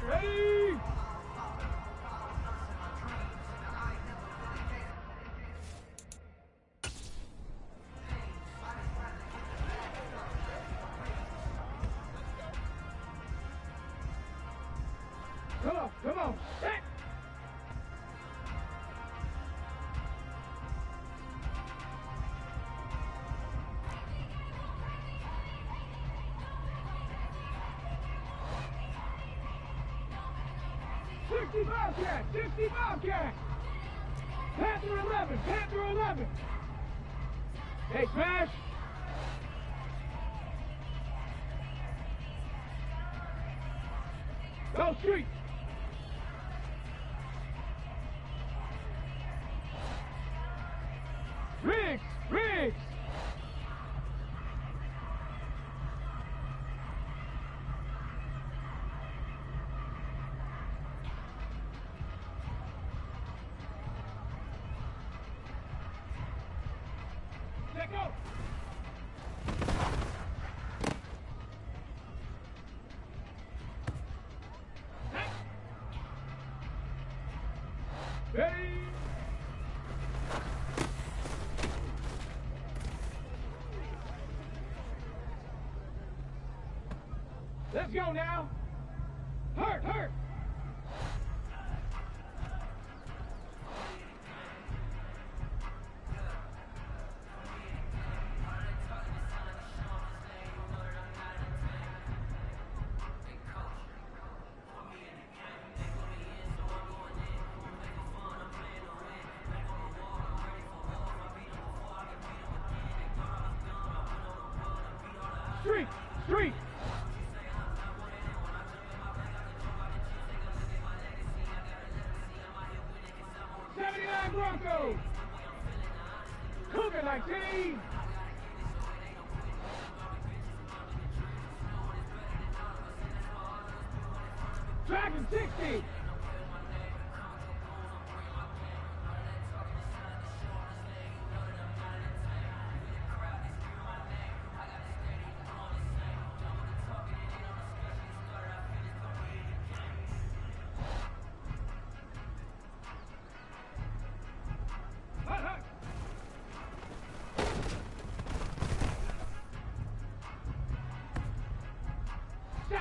Ready? Come on, set! Bobcat! 60 Bobcat! Panther 11! Panther 11! Hey, Smash! Go street! Riggs! Riggs! Let go! Ready! Let's go now! Hurt! Hurt! Street! Street! '79 Broncos! Cougar 19! Dragon 60!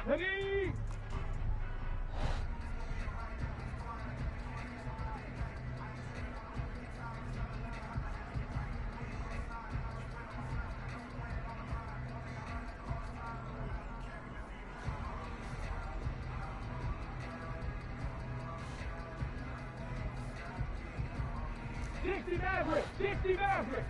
Ready! '60 Maverick! '60 Maverick!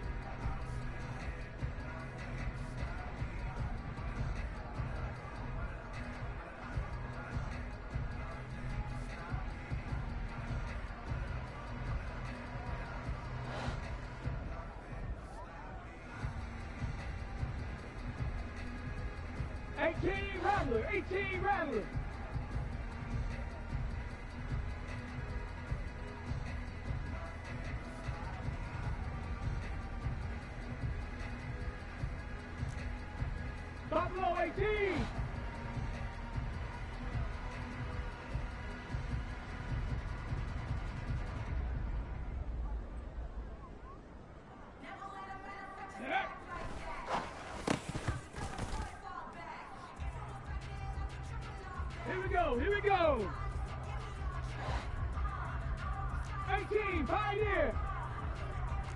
Rattler! 18 Rattler! Buffalo 18! Here we go! 18, Pioneer!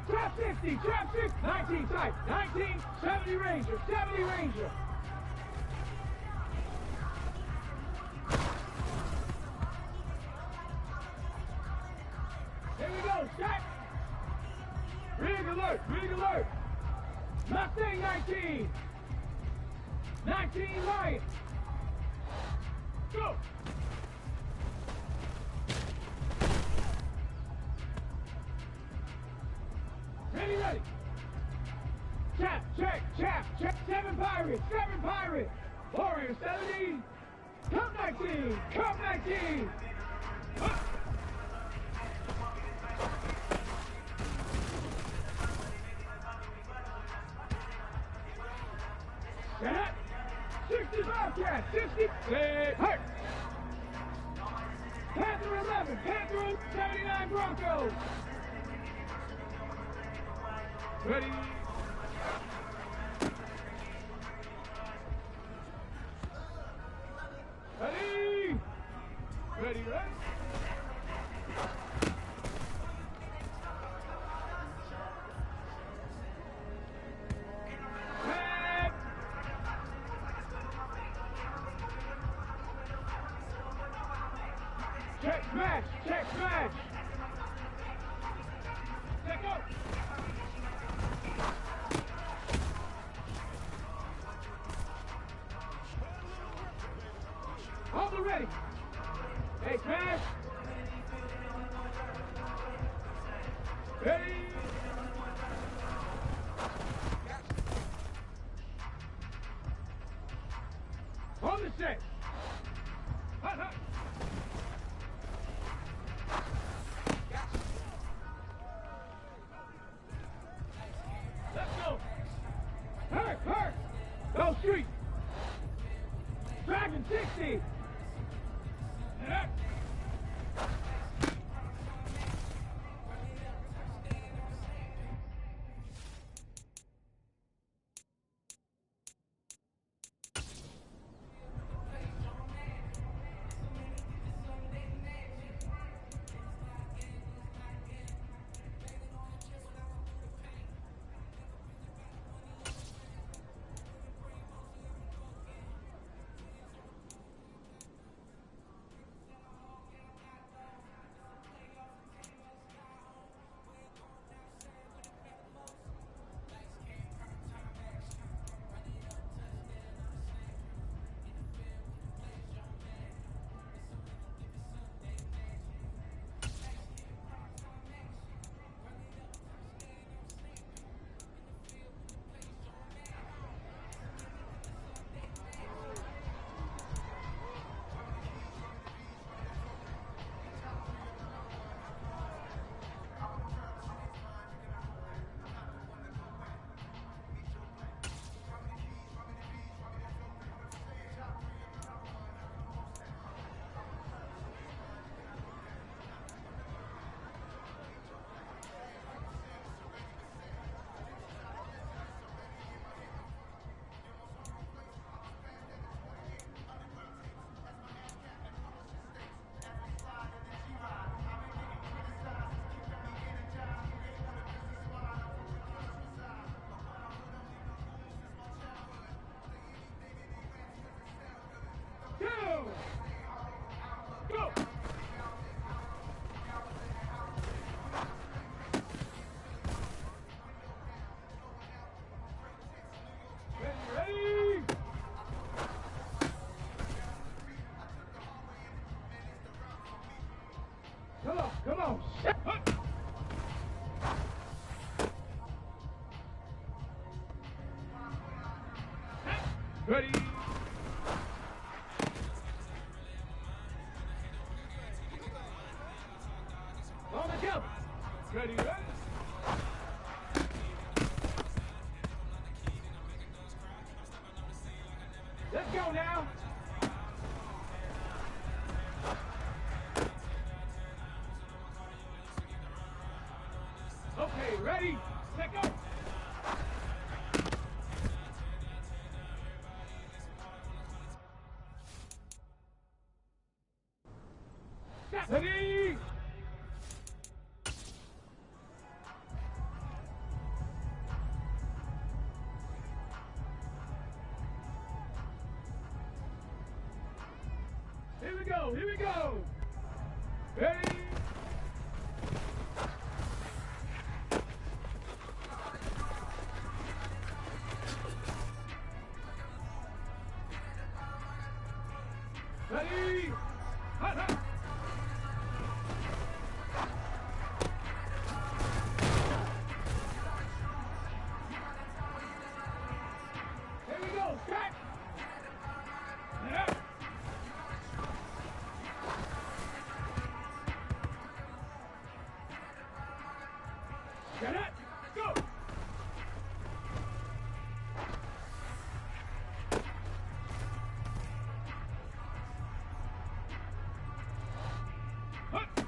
Trap 60, Trap 6, 19 type, 19, 70 Ranger, 70 Ranger! Here we go, stack! Rig alert, rig alert! Mustang 19! 19 Lion! Go! Ready, ready! Chap, check, chap, check! 7 Pirates, 7 Pirates! Warrior 70! Cup 19! Cup 19! Up! Set! 60 Bobcat! 60! Hurt! Broncos. Ready. Ready. Ready, ready. Check smash! Check smash! Check up! Hold it ready! Hey, smash! Ready! Hold the set! Hot, hot! Let's go! Hurt! Hurt! Go street! Dragon 60! And up! Go! Ready? Come on, come on. Hut. Ready? On the jump. Ready, ready? Let's go now. Okay, ready? Set go. Ready? Here we go, here we go. Ready? Ready? Hot, hot. Here we go, strike. Yeah. Get it. Go. Hut.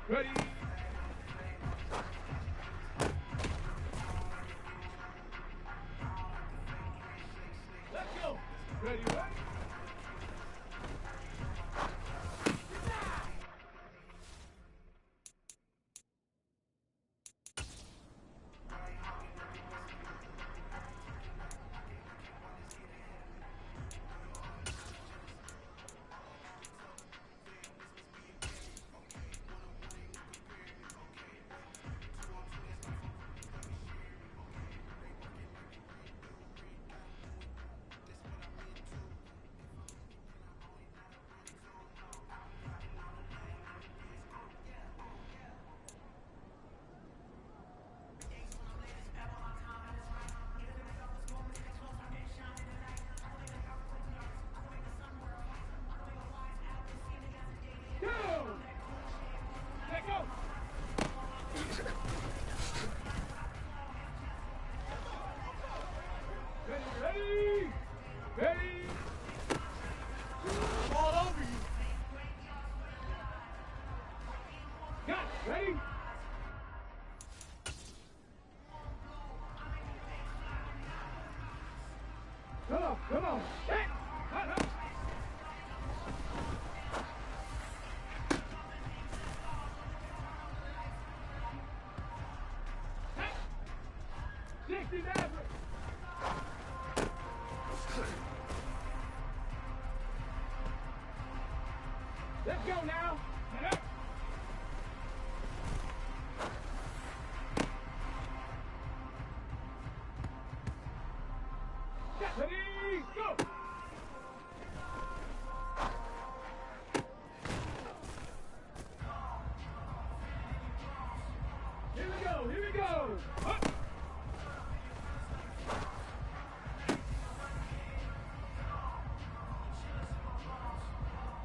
Ready. Let's go. Ready, ready. Ready! Ready! All over you! Got it! Ready? Come on, come on! Hit! Hut, hut. Hit! 60 average! Let's go now! Get up! Ready, go! Here we go, here we go! Up.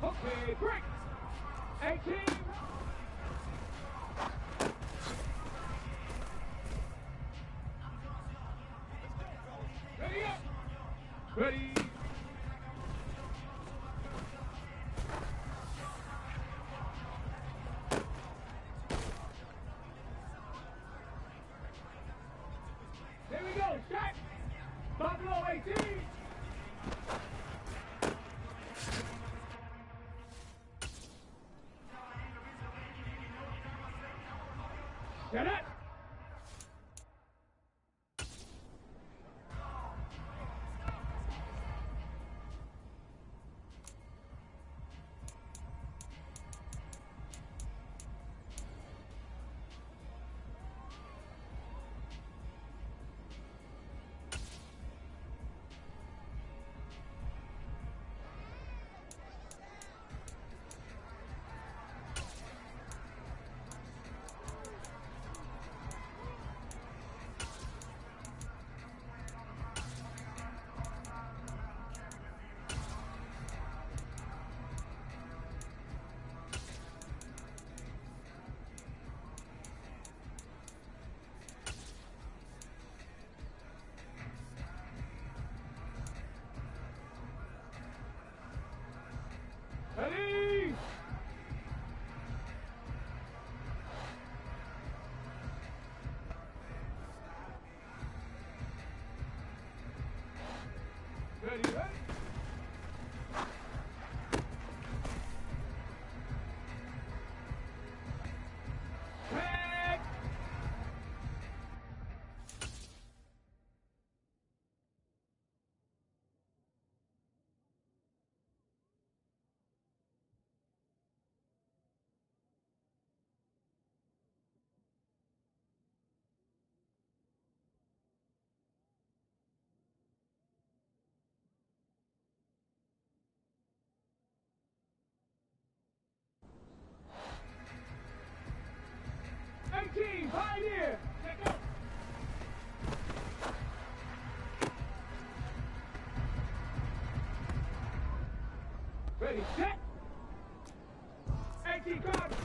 Okay, break! 18! Ready up! Ready! There we go, shot! Buffalo 18! Get it! Ready! Ready, ready? Tag! Pioneer! Check out! Ready, set! 18 cards!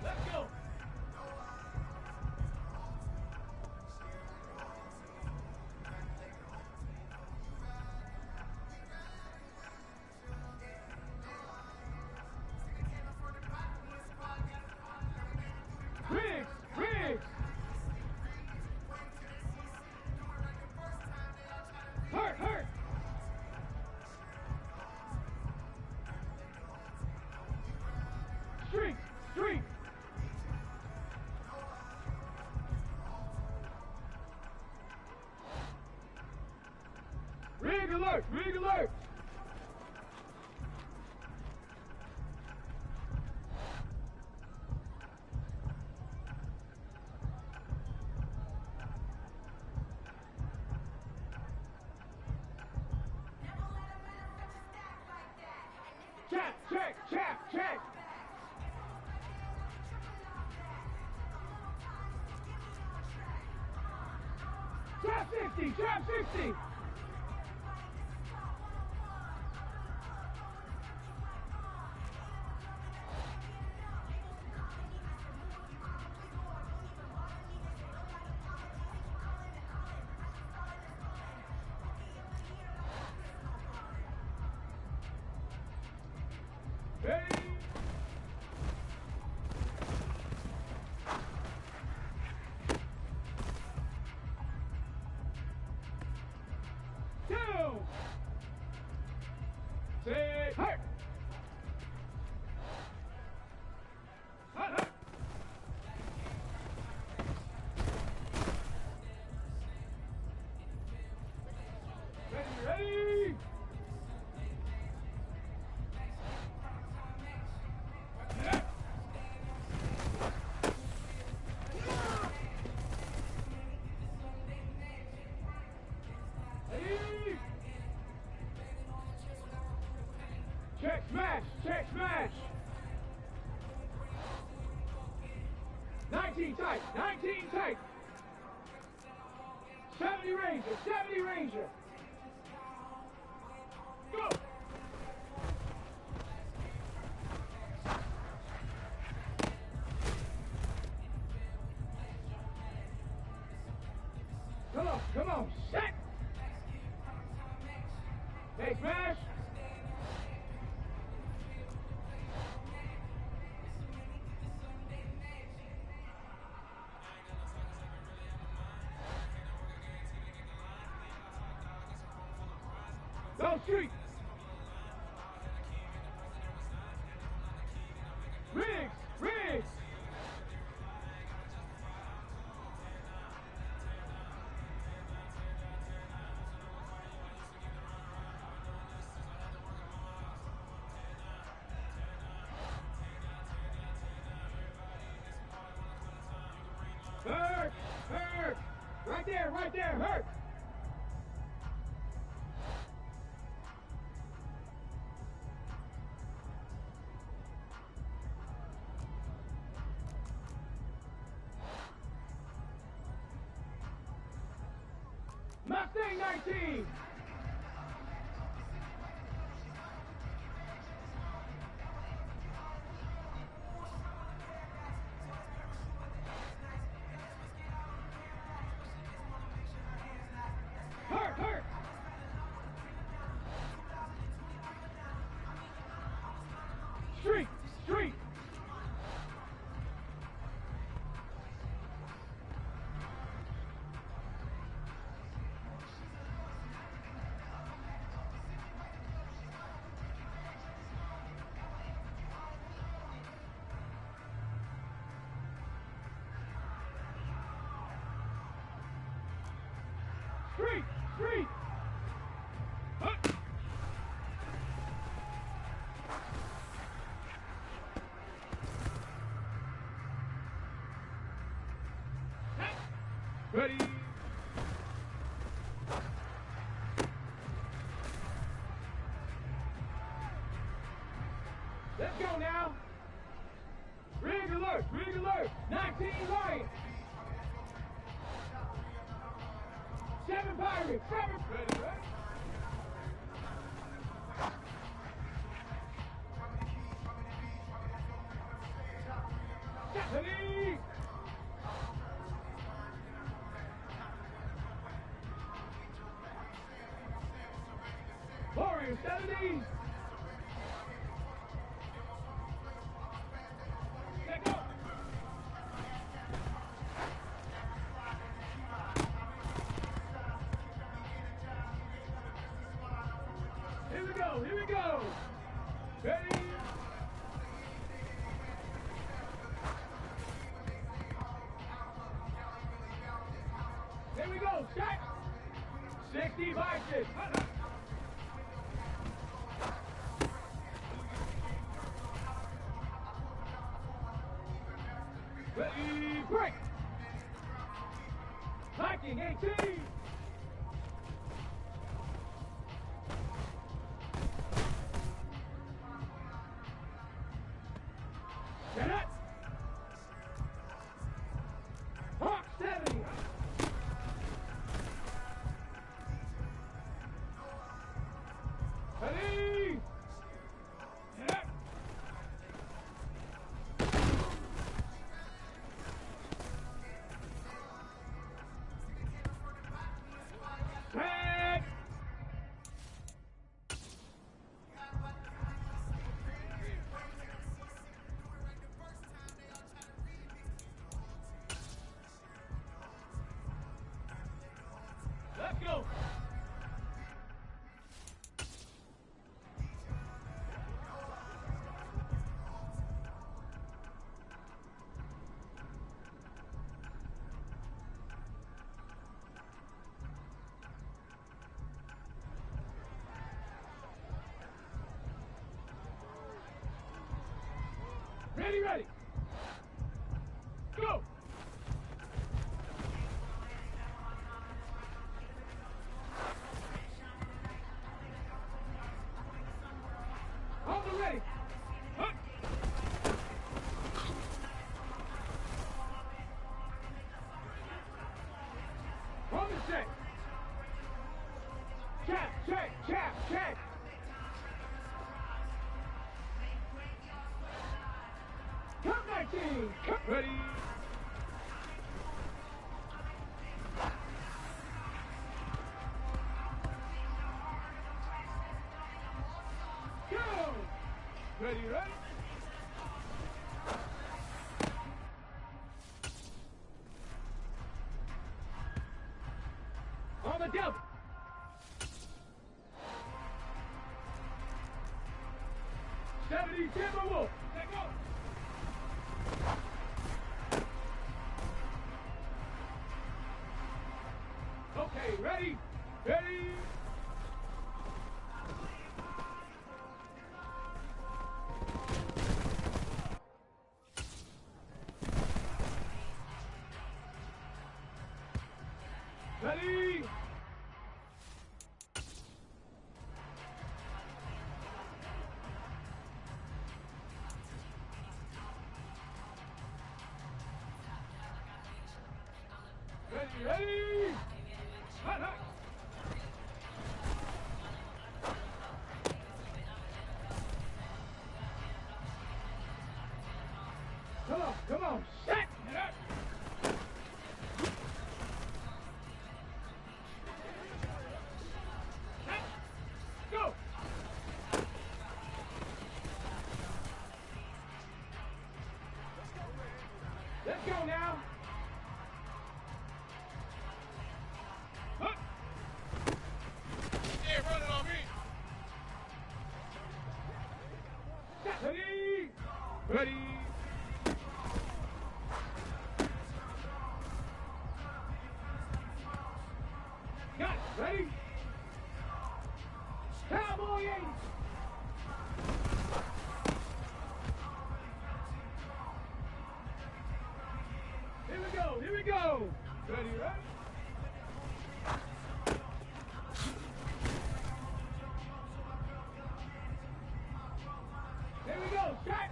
Let's go! Rig alert! Rig alert! Check, check, check, check! Trap 60, trap 60! Ready? Two! Say, hey! Hut, hut! Ready, ready! Ready? Check smash! Check smash! 19 tight! 19 tight! 70 Ranger! 70 Ranger! Go! Come on, set! Hey, smash! Go street! Riggs! Riggs! Hurt! Hurt! Right there, right there, hurt! Mustang 19! Hurt, hurt! Street, street! Street! Street! Huh. Ready? Let's go now! Rig alert! Rig alert! 19 Lions! 7 Pirates! 7! Ready, ready? Ready! Warriors 70! Let go! Here we go! Here we go! Ready? Here we go! Shot! 60 Vikings! 18. Get it. Hawk 70. Ready. Get it. Red. Let's go. Ready, ready. Go. Hold it ready. Huh. Hold it check. Check, check, check, check. Come 19. Come. Ready. Go. Ready, ready. On the double. Timberwolf. Let go. Okay, ready? Ready? Ready? Ready, ready? Hot, hot. Come on, set it up. Set, go. Let's go now. Huh. Hey, run it on me. Ready? Ready? Got it. Ready? Cowboy 80. Here we go. Here we go. Ready, ready? Here we go. Shot.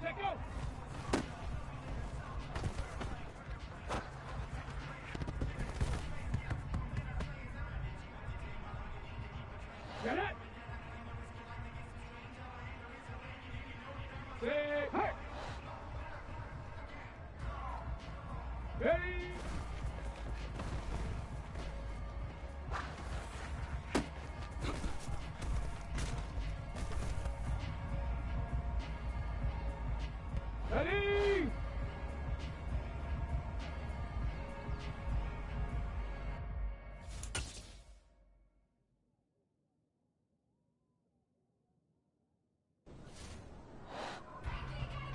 Check go. Get it. Say, hey. Ready. Ready.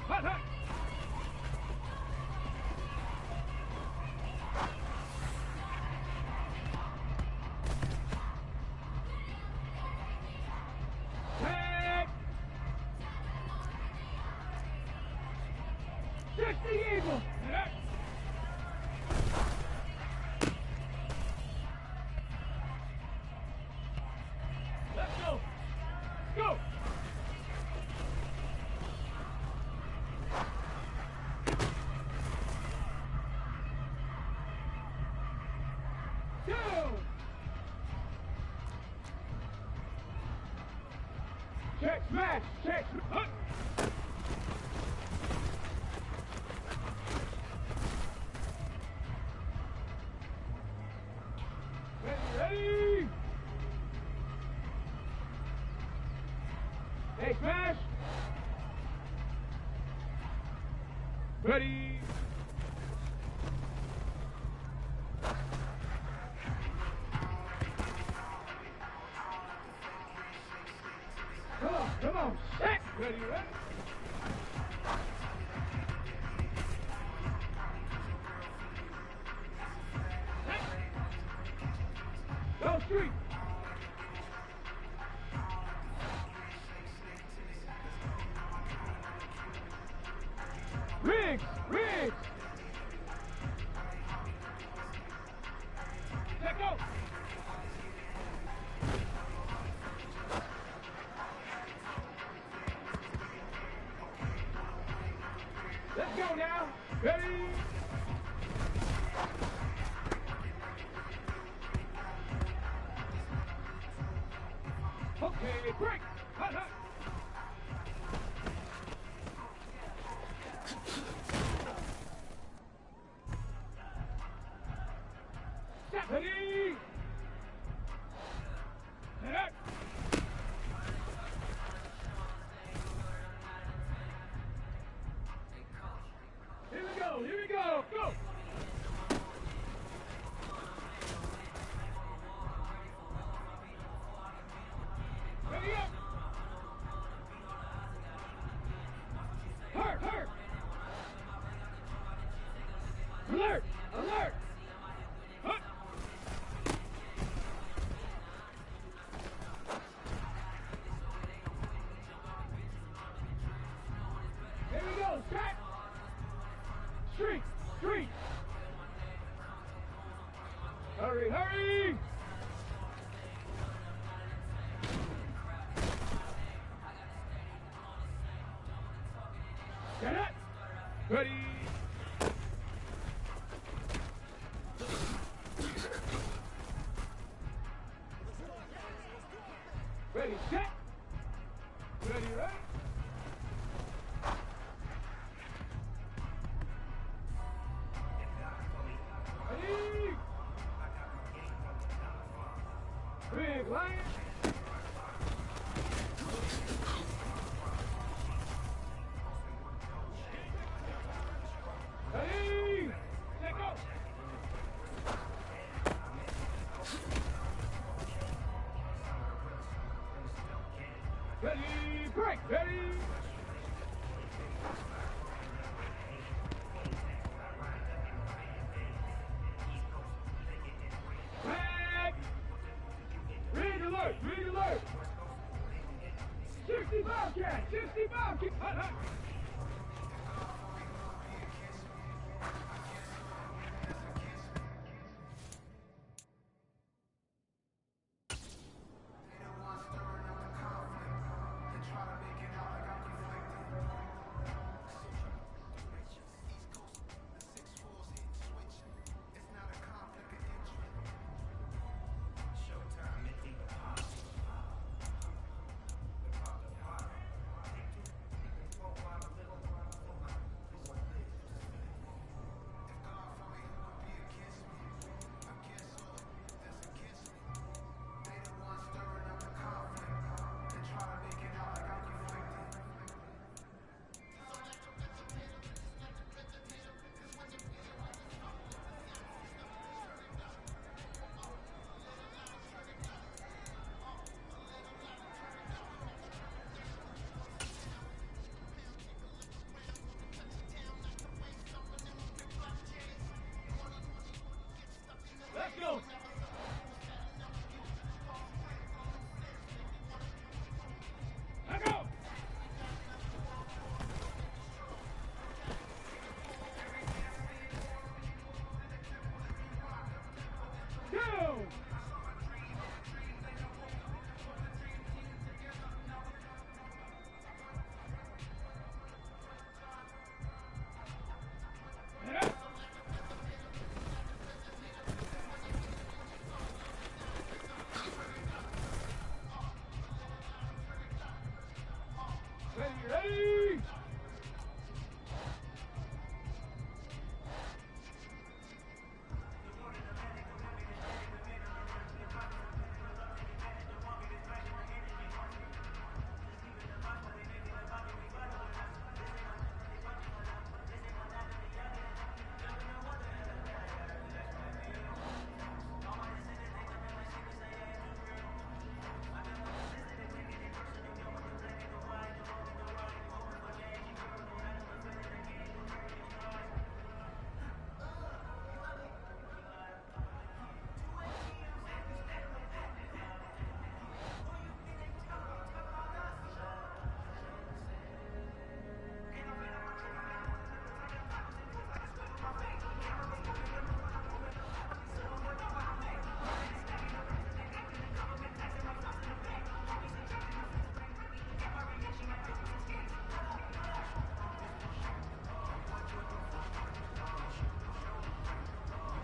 Hot, hot. Tag. 60 Eagle. Go! Down! Check smash! Check! Huh. Ready! Hey, smash! Ready! Come on, set! Ready, ready? Go street! Riggs! Riggs! Let go! Let's go now! Ready? Okay, break! Hot, hot! Step! Ready! Set up! Here we go! Here we go! Go! Ready up! Hurt! Hurt! Alert! Alert! Hut! Here we go! Set! Street! Street! Hurry! Hurry! Get it! Ready! Ready, set! Ready, ready! Ready! Big lion! Ready! Let go! Ready, break! Ready! Flag! Rig alert! Rig alert! 60 Bobcat! 60 Bobcat! Hut, hut!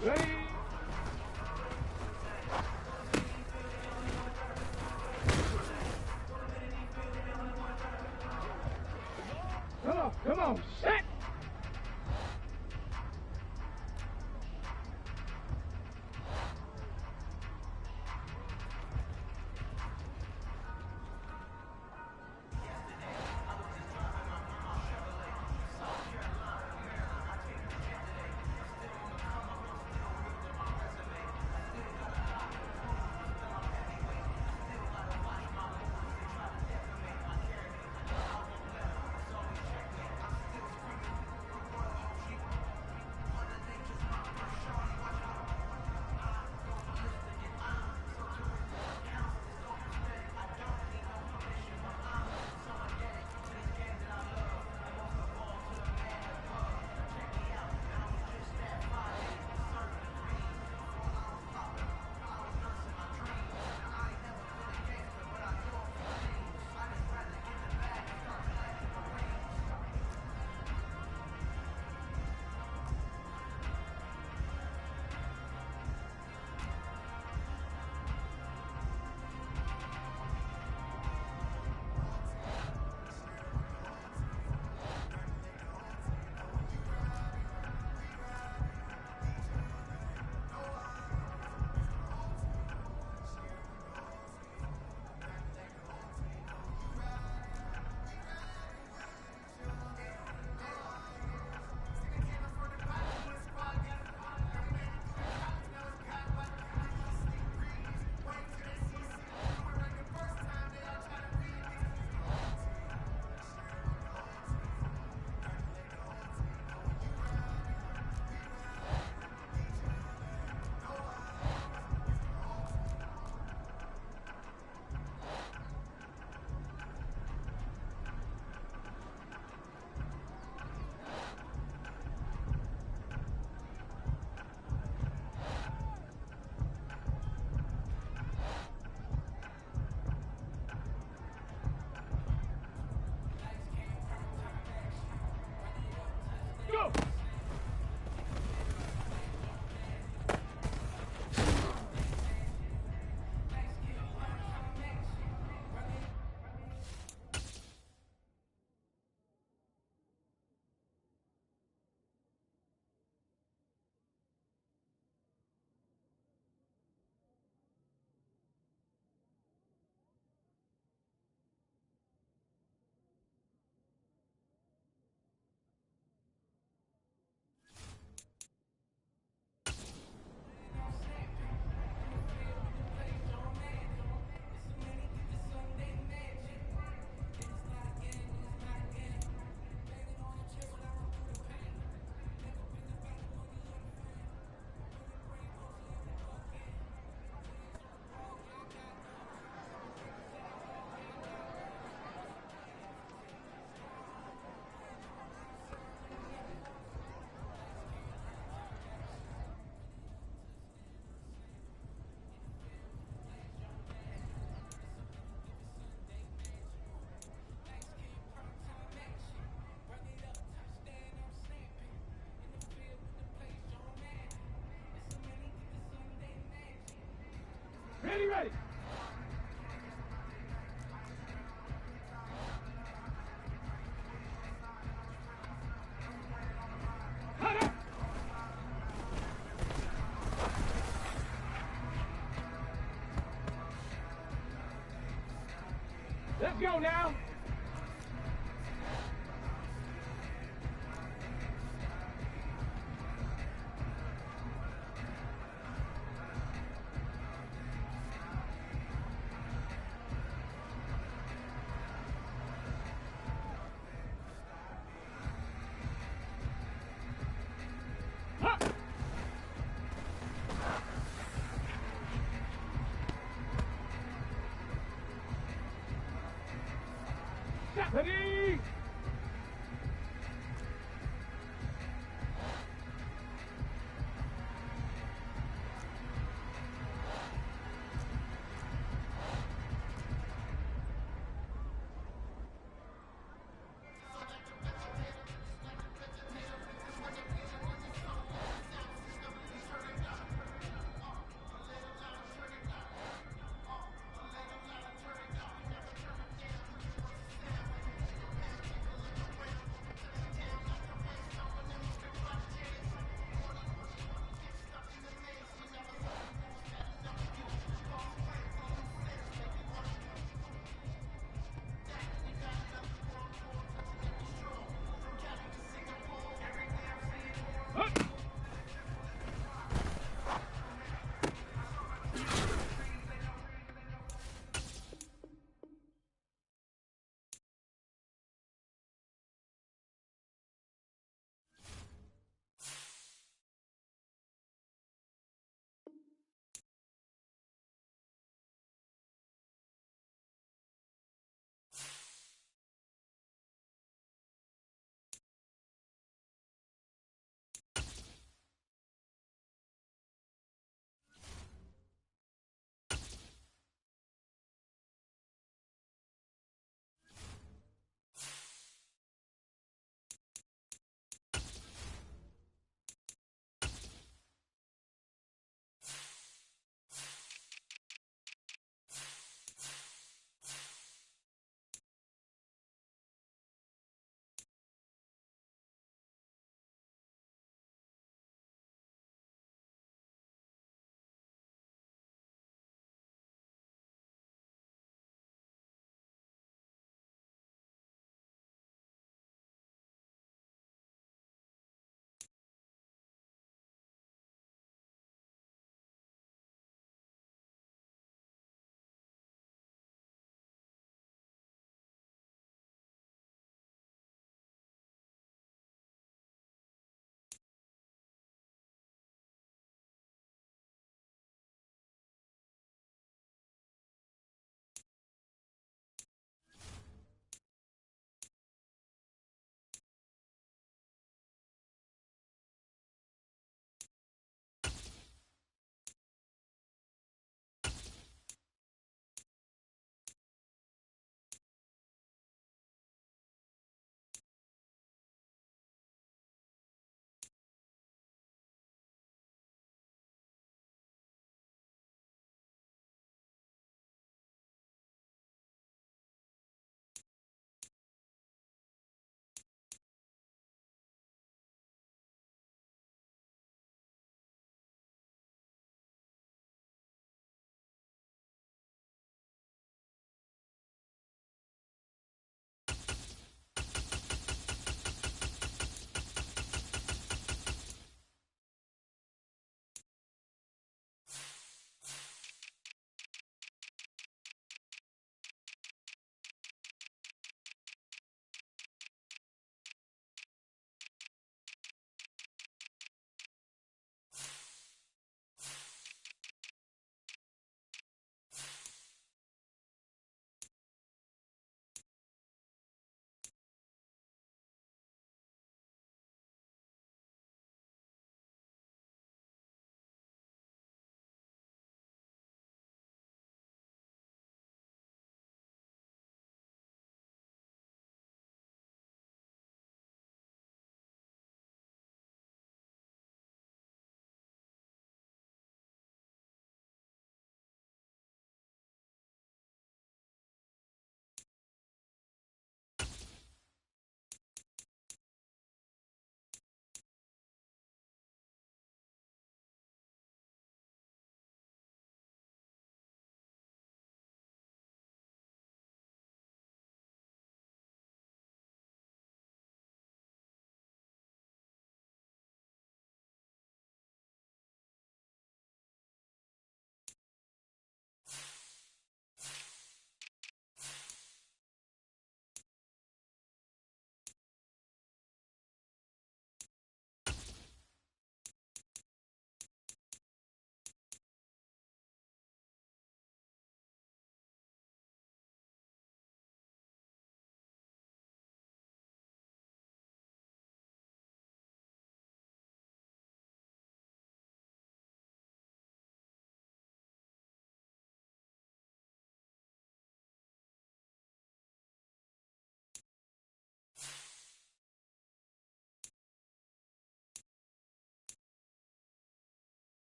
Ready? Come on, set! Go! Ready! Cut up! Let's go now! Ready!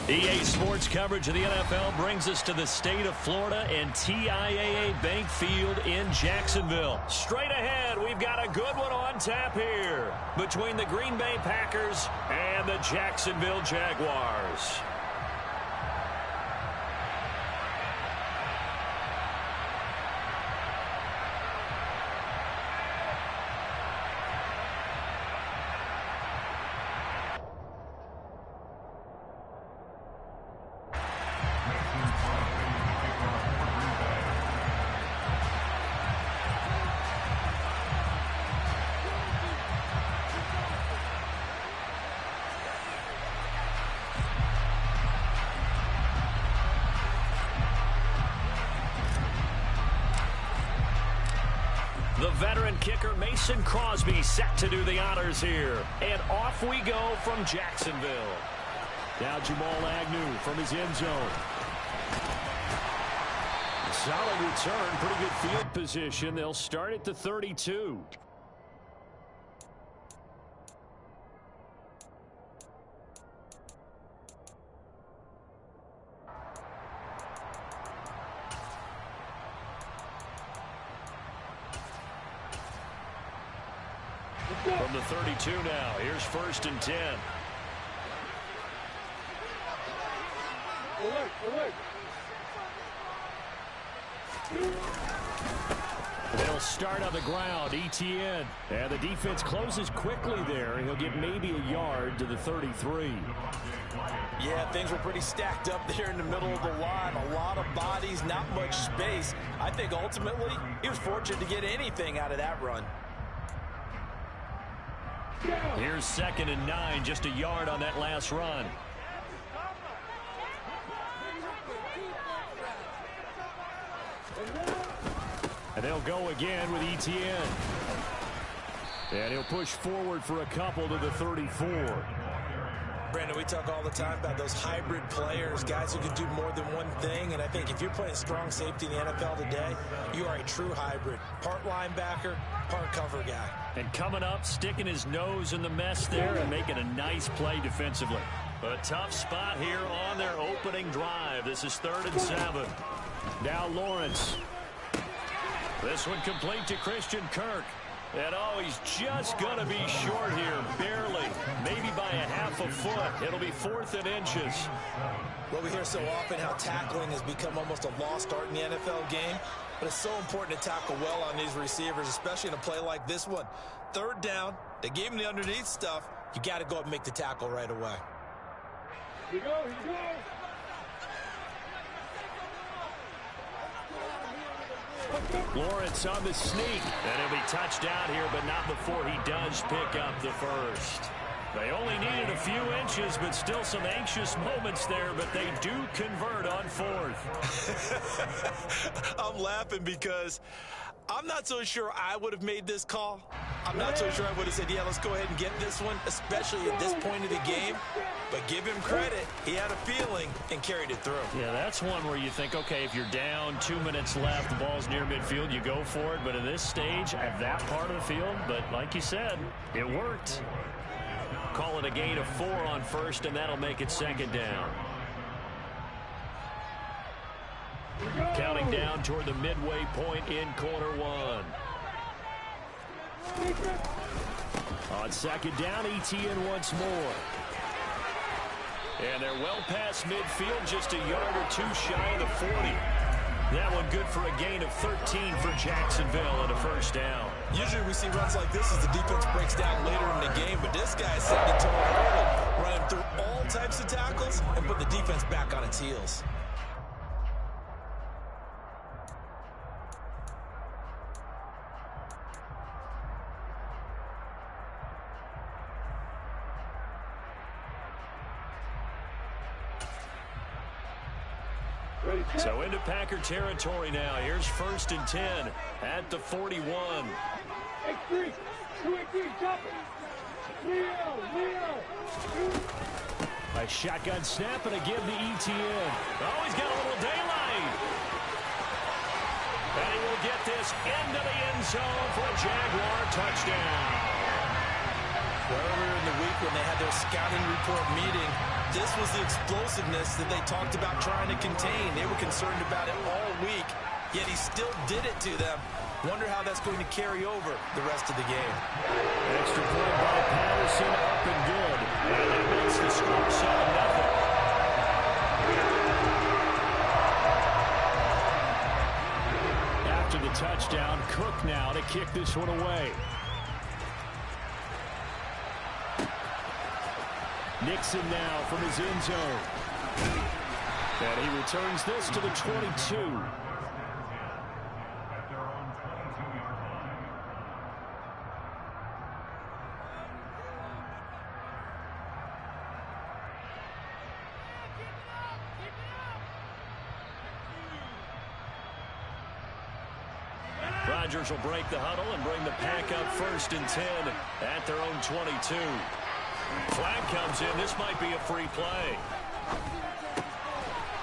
EA Sports coverage of the NFL brings us to the state of Florida and TIAA Bank Field in Jacksonville. Straight ahead, we've got a good one on tap here between the Green Bay Packers and the Jacksonville Jaguars. The veteran kicker Mason Crosby set to do the honors here. And off we go from Jacksonville. Now Jamal Agnew from his end zone. Solid return, pretty good field position. They'll start at the 32. From the 32 now, here's 1st and 10. They'll start on the ground, ETN. And the defense closes quickly there. He'll get maybe a yard to the 33. Yeah, things were pretty stacked up there in the middle of the line. A lot of bodies, not much space. I think ultimately he was fortunate to get anything out of that run. Here's 2nd and 9, just a yard on that last run. And they'll go again with ETN. And he'll push forward for a couple to the 34. Brandon, we talk all the time about those hybrid players, guys who can do more than one thing. And I think if you're playing strong safety in the NFL today, you are a true hybrid. Part linebacker, part cover guy. And coming up, sticking his nose in the mess there and making a nice play defensively. A tough spot here on their opening drive. This is 3rd and 7. Now Lawrence. This one complete to Christian Kirk. And oh, he's just going to be short here, barely. Maybe by a half a foot. It'll be 4th and inches. Well, we hear so often how tackling has become almost a lost art in the NFL game. But it's so important to tackle well on these receivers, especially in a play like this one. 3rd down, they gave him the underneath stuff. You got to go up and make the tackle right away. Here you go, here you go. Lawrence on the sneak. And he'll be touched down here, but not before he does pick up the first. They only needed a few inches, but still some anxious moments there, but they do convert on 4th. I'm laughing because I'm not so sure I would have made this call. I'm not so sure I would have said, yeah, let's go ahead and get this one, especially at this point of the game. But give him credit. He had a feeling and carried it through. Yeah, that's one where you think, okay, if you're down, 2 minutes left, the ball's near midfield, you go for it. But at this stage, at that part of the field, but like you said, it worked. Call it a gain of 4 on 1st, and that'll make it 2nd down. Counting down toward the midway point in quarter 1. On 2nd down, ETN once more. And they're well past midfield, just a yard or 2 shy of the 40. That one good for a gain of 13 for Jacksonville and a 1st down. Usually we see runs like this as the defense breaks down later in the game, but this guy's setting the tone early, running through all types of tackles and put the defense back on its heels. So into Packer territory now. Here's 1st and 10 at the 41. X3, 2-3, jump it. Leo. A shotgun snap and a give to ETN. Oh, he's got a little daylight. And he will get this into the end zone for a Jaguar touchdown. Well, earlier in the week when they had their scouting report meeting, this was the explosiveness that they talked about trying to contain. They were concerned about it all week, yet he still did it to them. Wonder how that's going to carry over the rest of the game. Extra point by Patterson, up and good. And that makes the score 7-0. After the touchdown, Cook now to kick this one away. Nixon now from his end zone. And he returns this to the 22. Rodgers will break the huddle and bring the pack up 1st and 10 at their own 22. Flag comes in. This might be a free play.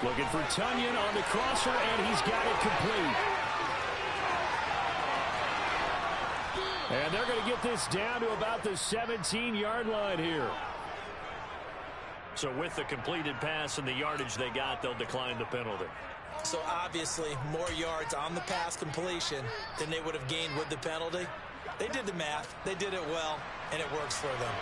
Looking for Tunyon on the crosser, and he's got it complete. And they're going to get this down to about the 17-yard line here. So with the completed pass and the yardage they got, they'll decline the penalty. So obviously more yards on the pass completion than they would have gained with the penalty. They did the math. They did it well, and it works for them.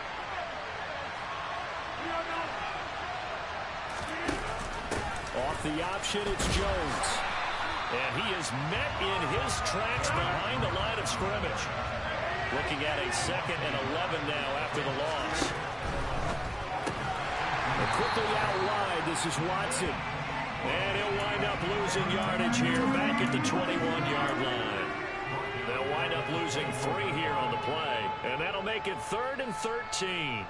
Off the option, it's Jones. And he is met in his tracks behind the line of scrimmage. Looking at a 2nd and 11 now after the loss. And quickly out wide, this is Watson. And he'll wind up losing yardage here back at the 21-yard line. They'll wind up losing 3 here on the play. And that'll make it 3rd and 13.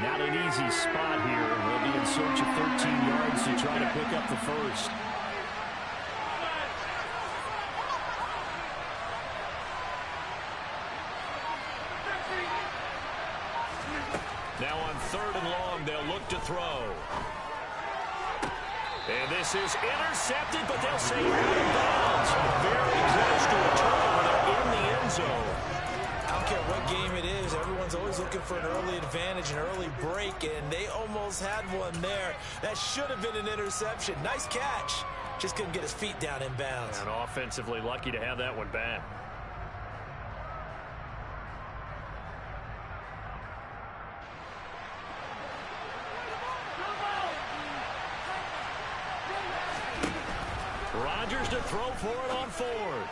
Not an easy spot here. They'll be in search of 13 yards to try to pick up the first. Now on 3rd and long, they'll look to throw. And this is intercepted, but they'll say out of bounds. Very close to a turnover. They're in the end zone. I don't care what game it is. Everyone's always looking for an early advantage, an early break, and they almost had one there. That should have been an interception. Nice catch. Just couldn't get his feet down in bounds. And offensively lucky to have that one back. Rodgers to throw for it on 4th.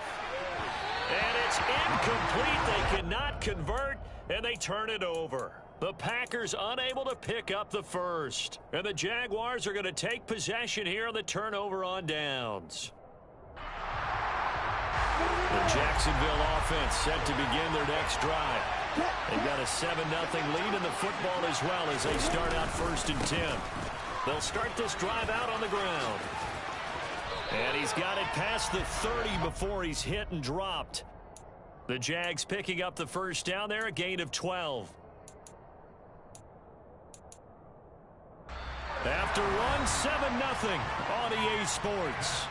And it's incomplete. They cannot convert, and they turn it over. The Packers unable to pick up the first. And the Jaguars are going to take possession here on the turnover on downs. The Jacksonville offense set to begin their next drive. They've got a 7-0 lead in the football as well as they start out 1st and 10. They'll start this drive out on the ground. And he's got it past the 30 before he's hit and dropped. The Jags picking up the first down there, a gain of 12. After run, 7-0 on EA Sports.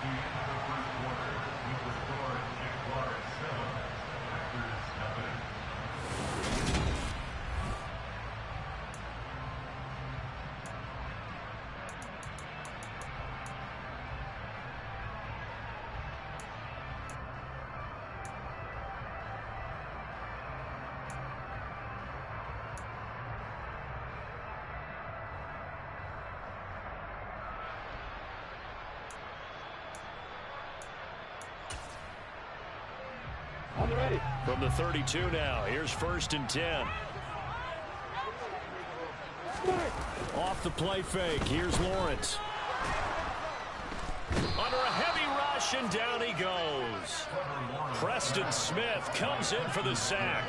From the 32 now, here's 1st and 10. Off the play fake, here's Lawrence. Under a heavy rush, and down he goes. Preston Smith comes in for the sack.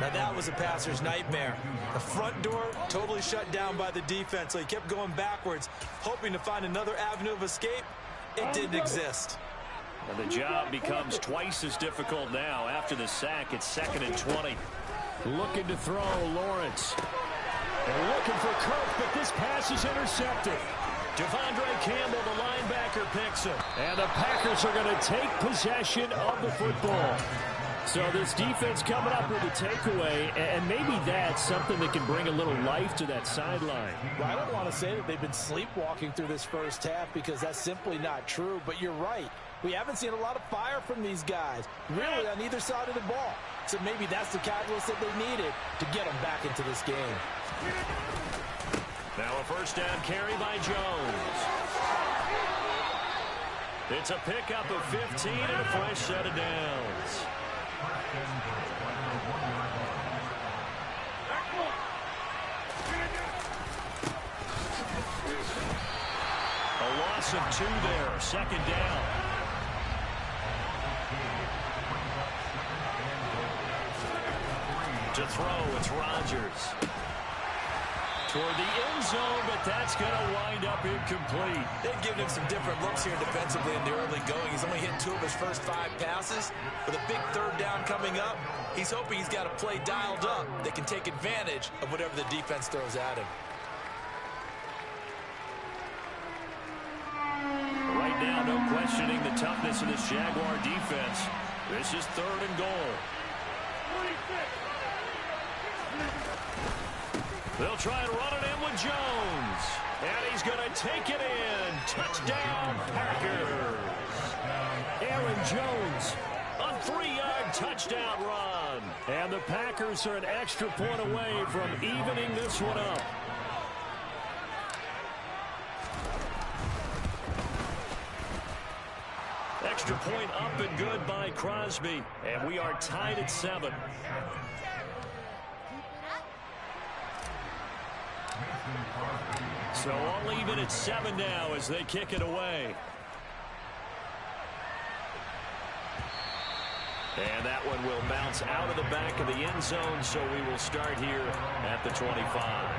Now that was a passer's nightmare. The front door totally shut down by the defense, so he kept going backwards, hoping to find another avenue of escape. It didn't exist. And the job becomes twice as difficult now. After the sack, it's 2nd and 20. Looking to throw, Lawrence. And looking for Kirk, but this pass is intercepted. Devondre Campbell, the linebacker, picks him. And the Packers are going to take possession of the football. So this defense coming up with a takeaway, and maybe that's something that can bring a little life to that sideline. Well, I don't want to say that they've been sleepwalking through this first half because that's simply not true, but you're right. We haven't seen a lot of fire from these guys, really, on either side of the ball. So maybe that's the catalyst that they needed to get them back into this game. Now a first down carry by Jones. It's a pickup of 15 and a fresh set of downs. A loss of 2 there, second down. To throw, it's Rodgers. Toward the end zone, but that's going to wind up incomplete. They've given him some different looks here defensively in the early going. He's only hit 2 of his first 5 passes. With a big third down coming up, he's hoping he's got a play dialed up that can take advantage of whatever the defense throws at him. Right now, no questioning the toughness of this Jaguar defense. This is 3rd and goal. They'll try and run it in with Jones. And he's going to take it in. Touchdown, Packers. Aaron Jones, a 3-yard touchdown run. And the Packers are an extra point away from evening this one up. Extra point up and good by Crosby. And we are tied at 7. So all even at 7 now as they kick it away. And that one will bounce out of the back of the end zone, so we will start here at the 25.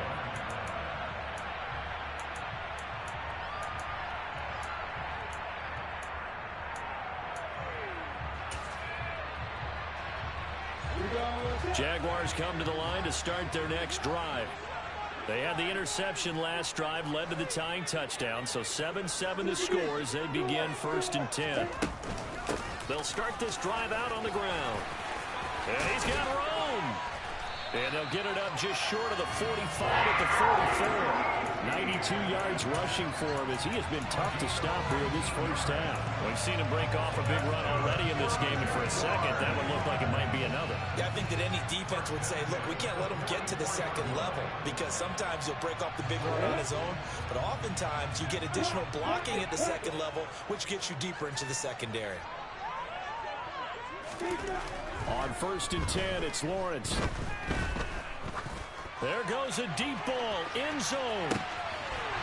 Jaguars come to the line to start their next drive. They had the interception last drive, led to the tying touchdown, so 7-7 the score as they begin 1st and 10. They'll start this drive out on the ground. And he's got room. And they'll get it up just short of the 45 at the 44. 92 yards rushing for him as he has been tough to stop here this first half. We've seen him break off a big run already in this game, and for a second, that would look like it might be another. Yeah, I think that any defense would say, look, we can't let him get to the second level because sometimes he'll break off the big run on his own, but oftentimes you get additional blocking at the second level, which gets you deeper into the secondary. On 1st and 10, it's Lawrence. There goes a deep ball, end zone.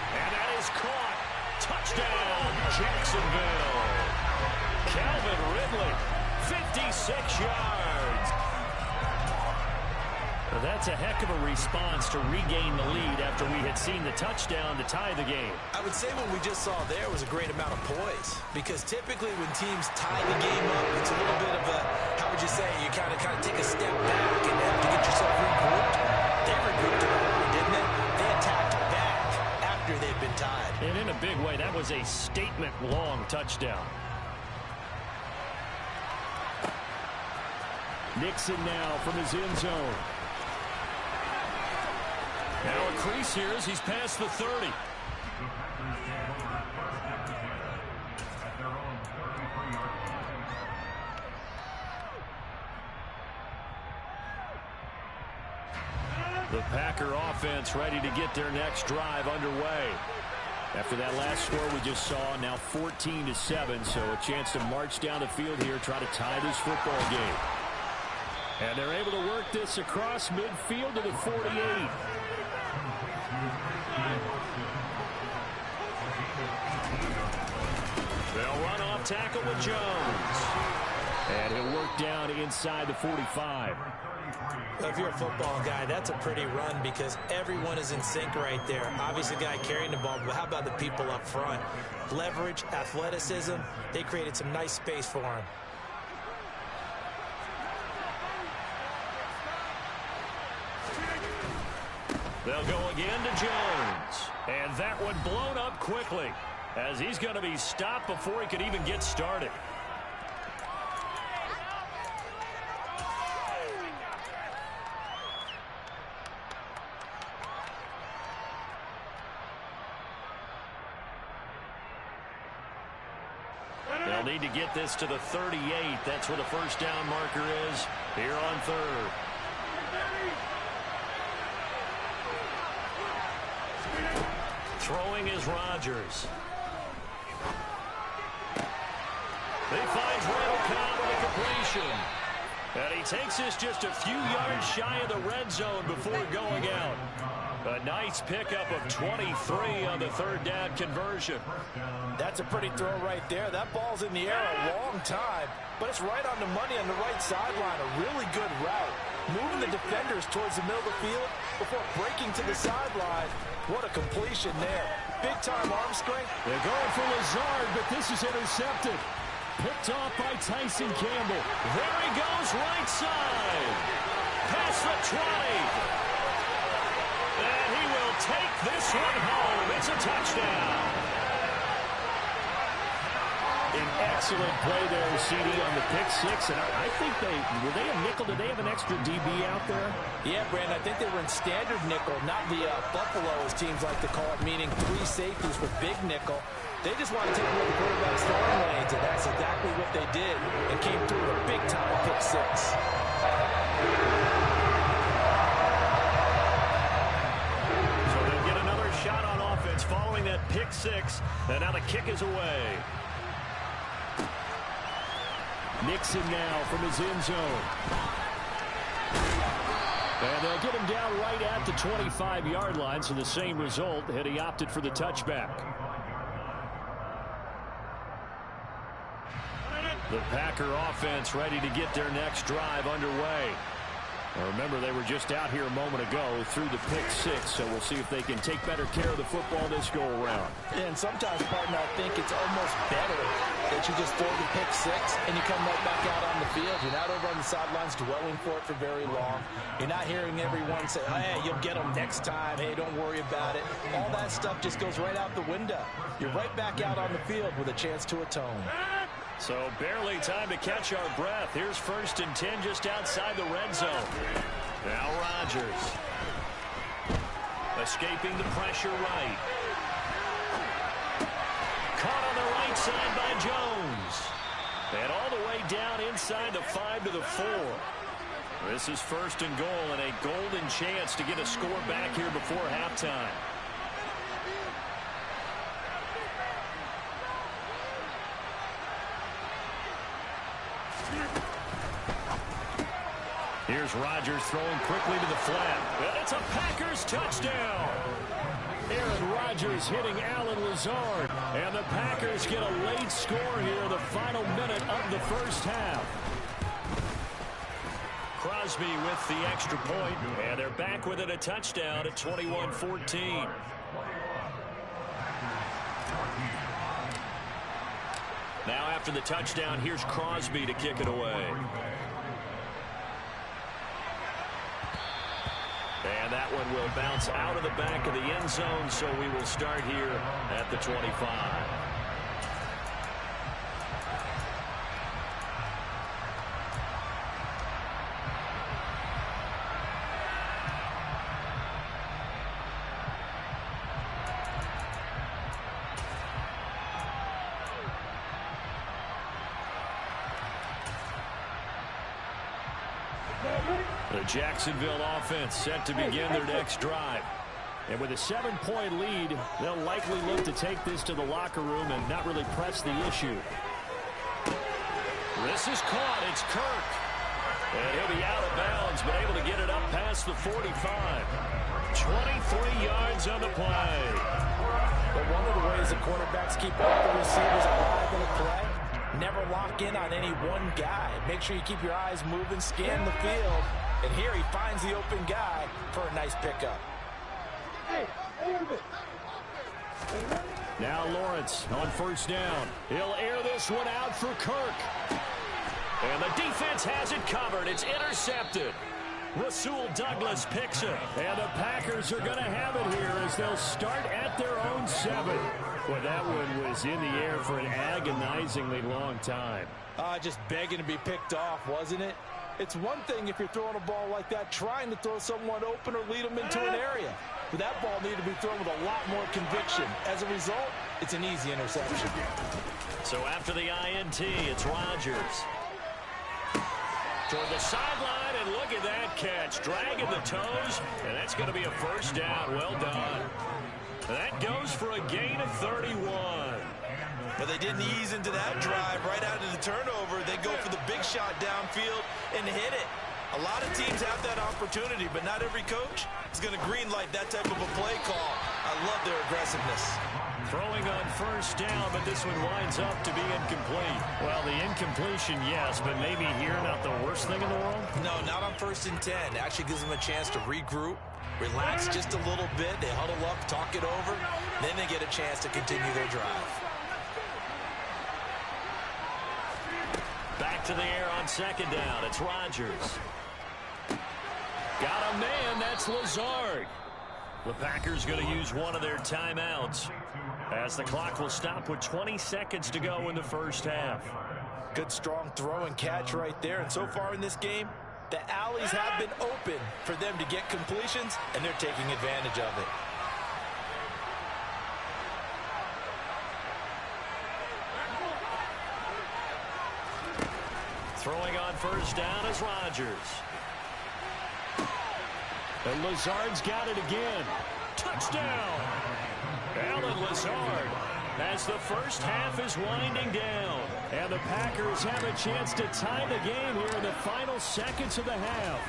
And that is caught. Touchdown, Jacksonville. Calvin Ridley, 56 yards. That's a heck of a response to regain the lead after we had seen the touchdown to tie the game. I would say what we just saw there was a great amount of poise, because typically when teams tie the game up, it's a little bit of a, how would you say, you kind of take a step back and have to get yourself regrouped. They regrouped it early, didn't they? They attacked back after they'd been tied. And in a big way, that was a statement-long touchdown. Nixon now from his end zone. Now a crease here as he's past the 30. The Packer offense ready to get their next drive underway. After that last score we just saw, now 14-7, so a chance to march down the field here, try to tie this football game. And they're able to work this across midfield to the 48. They'll run off tackle with Jones. And he'll work down inside the 45. If you're a football guy, that's a pretty run because everyone is in sync right there. Obviously, the guy carrying the ball, but how about the people up front? Leverage, athleticism, they created some nice space for him. They'll go again to Jones. And that one blown up quickly as he's going to be stopped before he could even get started. They'll need to get this to the 38. That's where the first down marker is here on third. Throwing is Rodgers. He finds Randall Cobb with a completion. And he takes this just a few yards shy of the red zone before going out. A nice pickup of 23 on the third down conversion. That's a pretty throw right there. That ball's in the air a long time, but it's right on the money on the right sideline. A really good route. Moving the defenders towards the middle of the field before breaking to the sideline. What a completion there. Big-time arm strength. They're going for Lazard, but this is intercepted. Picked off by Tyson Campbell. There he goes, right side. Past the 20. And he will take this one home. It's a touchdown. An excellent play there, CD, on the pick six. And I think were they a nickel? Did they have an extra DB out there? Yeah, Brandon, I think they were in standard nickel, not the Buffalo, as teams like to call it, meaning 3 safeties for big nickel. They just want to take away the quarterback's throwing lanes, and that's exactly what they did, and came through with a big-time pick six. So they'll get another shot on offense following that pick six, and now the kick is away. Nixon now from his end zone. And they'll get him down right at the 25-yard line, so the same result had he opted for the touchback. The Packer offense ready to get their next drive underway. Now remember, they were just out here a moment ago through the pick six, so we'll see if they can take better care of the football this go-around. And sometimes, partner, I think it's almost better that you just throw the pick six and you come right back out on the field. You're not over on the sidelines dwelling for it for very long. You're not hearing everyone say, oh, hey, you'll get them next time. Hey, don't worry about it. All that stuff just goes right out the window. You're right back out on the field with a chance to atone. So barely time to catch our breath. Here's 1st and 10 just outside the red zone. Now Rodgers. Escaping the pressure right. Caught on the right side by Jones. And all the way down inside the 5 to the 4. This is 1st and goal and a golden chance to get a score back here before halftime. Here's Rodgers throwing quickly to the flat. And it's a Packers touchdown. Aaron Rodgers hitting Alan Lazard. And the Packers get a late score here, the final minute of the first half. Crosby with the extra point, and they're back within a touchdown at 21-14. Now after the touchdown, here's Crosby to kick it away. And that one will bounce out of the back of the end zone, so we will start here at the 25. The Jacksonville offense set to begin their next drive. And with a 7-point lead, they'll likely look to take this to the locker room and not really press the issue. This is caught. It's Kirk. And he'll be out of bounds, but able to get it up past the 45. 23 yards on the play. But one of the ways the quarterbacks keep all the receivers alive in a play, never lock in on any one guy. Make sure you keep your eyes moving, scan the field. And here he finds the open guy for a nice pickup. Now Lawrence on 1st down. He'll air this one out for Kirk. And the defense has it covered. It's intercepted. Rasul Douglas picks it. And the Packers are going to have it here as they'll start at their own 7. Well, that one was in the air for an agonizingly long time. Just begging to be picked off, wasn't it? It's one thing if you're throwing a ball like that, trying to throw someone open or lead them into an area. But that ball needed to be thrown with a lot more conviction. As a result, it's an easy interception. So after the INT, it's Rodgers. Toward the sideline, and look at that catch. Dragging the toes, and that's going to be a first down. Well done. That goes for a gain of 31. But they didn't ease into that drive right out of the turnover. They go for the big shot downfield and hit it. A lot of teams have that opportunity, but not every coach is going to greenlight that type of a play call. I love their aggressiveness. Throwing on first down, but this one winds up to be incomplete. Well, the incompletion, yes, but maybe here not the worst thing in the world? No, not on 1st and 10. It actually gives them a chance to regroup, relax just a little bit. They huddle up, talk it over, then they get a chance to continue their drive. Back to the air on 2nd down. It's Rodgers. Got a man. That's Lazard. The Packers going to use one of their timeouts as the clock will stop with 20 seconds to go in the first half. Good strong throw and catch right there. And so far in this game, the alleys have been open for them to get completions, and they're taking advantage of it. Throwing on first down is Rodgers. And Lazard's got it again. Touchdown! Allen Lazard as the first half is winding down. And the Packers have a chance to tie the game here in the final seconds of the half.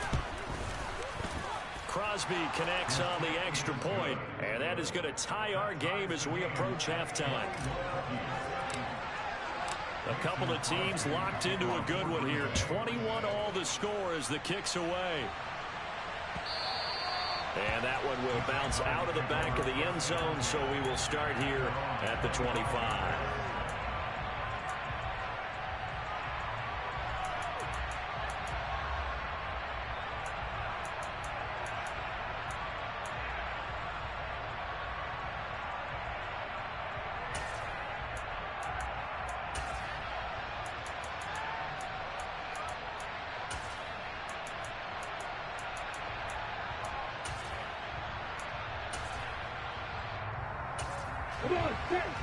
Crosby connects on the extra point, and that is going to tie our game as we approach halftime. A couple of teams locked into a good one here. 21 all the score as the kick's away. And that one will bounce out of the back of the end zone, so we will start here at the 25.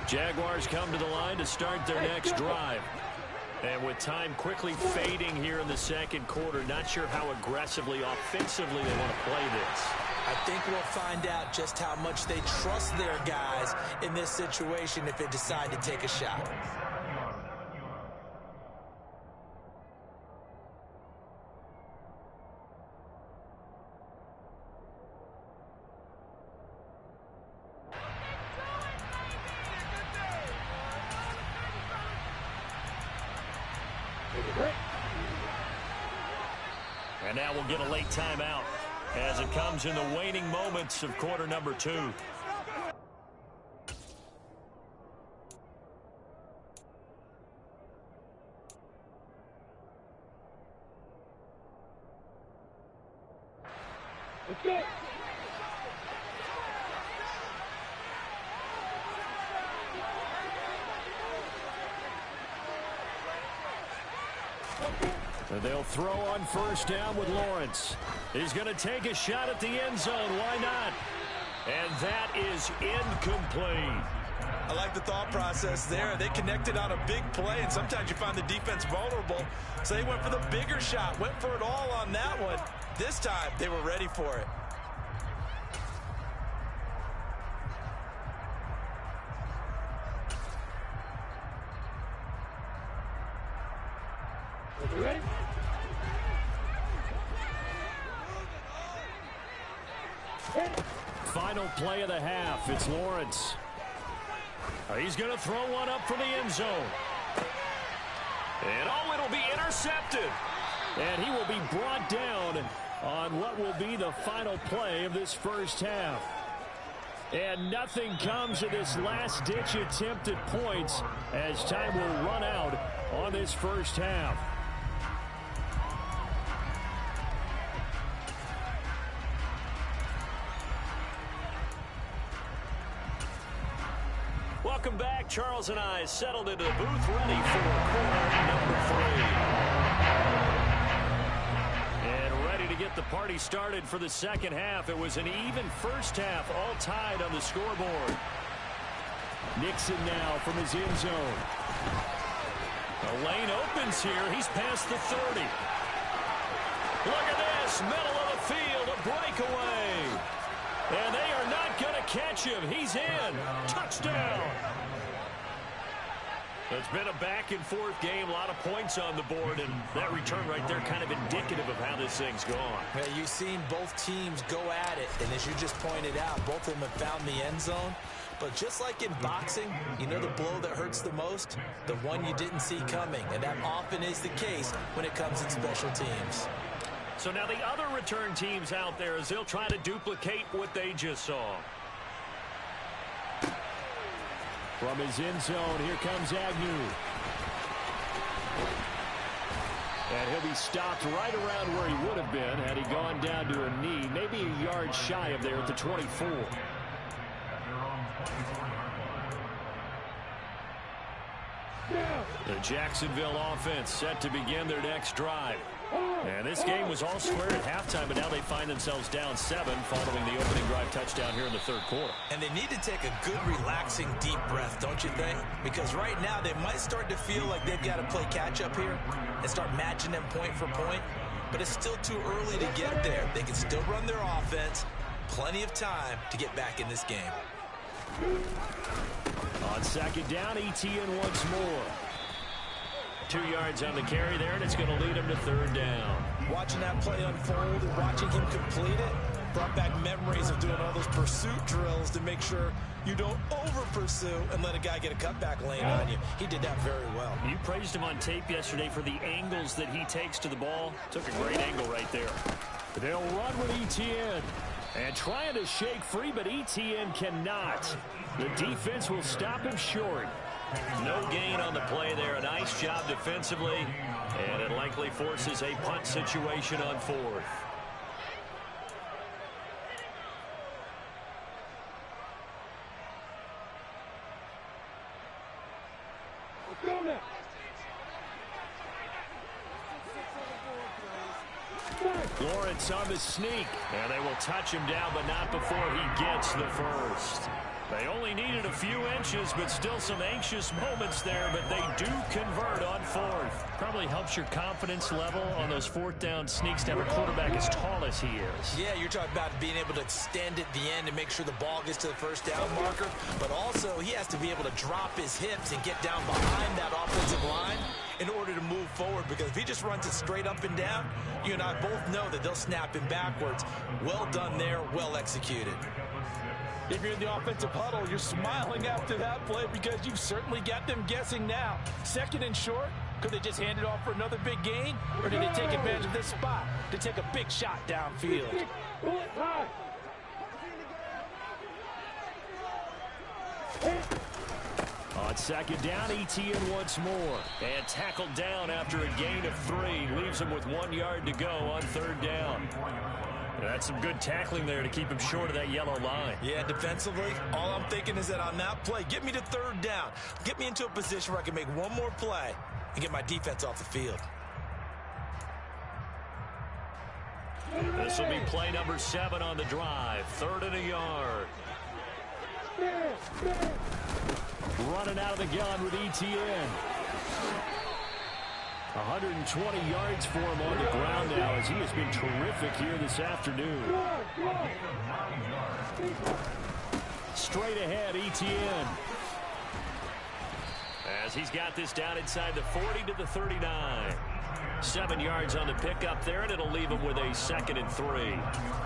Jaguars come to the line to start their next drive. And with time quickly fading here in the second quarter, not sure how aggressively, offensively they want to play this. I think we'll find out just how much they trust their guys in this situation if they decide to take a shot. And now we'll get a late timeout as it comes in the waning moments of quarter number 2. Let's go. And they'll throw on first down with Lawrence. He's going to take a shot at the end zone. Why not? And that is incomplete. I like the thought process there. They connected on a big play, and sometimes you find the defense vulnerable. So they went for the bigger shot, went for it all on that one. This time, they were ready for it. Ready? Final play of the half. It's Lawrence. He's going to throw one up from the end zone. And oh, it'll be intercepted. And he will be brought down on what will be the final play of this first half. And nothing comes of this last-ditch attempt at points as time will run out on this first half. Welcome back. Charles and I settled into the booth ready for quarter number 3. And ready to get the party started for the second half. It was an even first half, all tied on the scoreboard. Nixon now from his end zone. The lane opens here. He's past the 30. Look at this. Middle of the field. A breakaway. And they are not going to catch him. He's in. Touchdown. It's been a back-and-forth game. A lot of points on the board. And that return right there kind of indicative of how this thing's gone. Yeah, you've seen both teams go at it. And as you just pointed out, both of them have found the end zone. But just like in boxing, you know the blow that hurts the most? The one you didn't see coming. And that often is the case when it comes in special teams. So now the other return teams out there as they'll try to duplicate what they just saw. From his end zone, here comes Agnew. And he'll be stopped right around where he would have been had he gone down to a knee, maybe a yard shy of there at the 24. The Jacksonville offense set to begin their next drive. And this game was all square at halftime, but now they find themselves down 7 following the opening drive touchdown here in the third quarter. And they need to take a good, relaxing, deep breath, don't you think? Because right now they might start to feel like they've got to play catch-up here and start matching them point for point. But it's still too early to get there. They can still run their offense. Plenty of time to get back in this game. On second down, Etienne once more. 2 yards on the carry there, and it's going to lead him to third down. Watching that play unfold and watching him complete it brought back memories of doing all those pursuit drills to make sure you don't over-pursue and let a guy get a cutback lane on you. He did that very well. You praised him on tape yesterday for the angles that he takes to the ball. Took a great angle right there. They'll run with Etienne. And trying to shake free, but Etienne cannot. The defense will stop him short. No gain on the play there. A nice job defensively. And it likely forces a punt situation on 4th. Let's go now. Lawrence on the sneak. And they will touch him down, but not before he gets the first. They only needed a few inches, but still some anxious moments there, but they do convert on 4th. Probably helps your confidence level on those 4th down sneaks to have a quarterback as tall as he is. Yeah, you're talking about being able to extend at the end and make sure the ball gets to the first down marker, but also he has to be able to drop his hips and get down behind that offensive line in order to move forward, because if he just runs it straight up and down, you and I both know that they'll snap him backwards. Well done there, well executed. If you're in the offensive huddle, you're smiling after that play because you've certainly got them guessing now. Second and short, could they just hand it off for another big gain? Or did they take advantage of this spot to take a big shot downfield? On second down, Etienne once more. And tackled down after a gain of 3. Leaves him with 1 yard to go on 3rd down. That's some good tackling there to keep him short of that yellow line. Yeah, defensively, all I'm thinking is that on that play, get me to 3rd down. Get me into a position where I can make one more play and get my defense off the field. This will be play number 7 on the drive. 3rd and a yard. Running out of the gun with Etienne. 120 yards for him on the ground now as he has been terrific here this afternoon. Straight ahead, Etienne. As he's got this down inside the 40 to the 39. 7 yards on the pickup there, and it'll leave him with a 2nd and 3.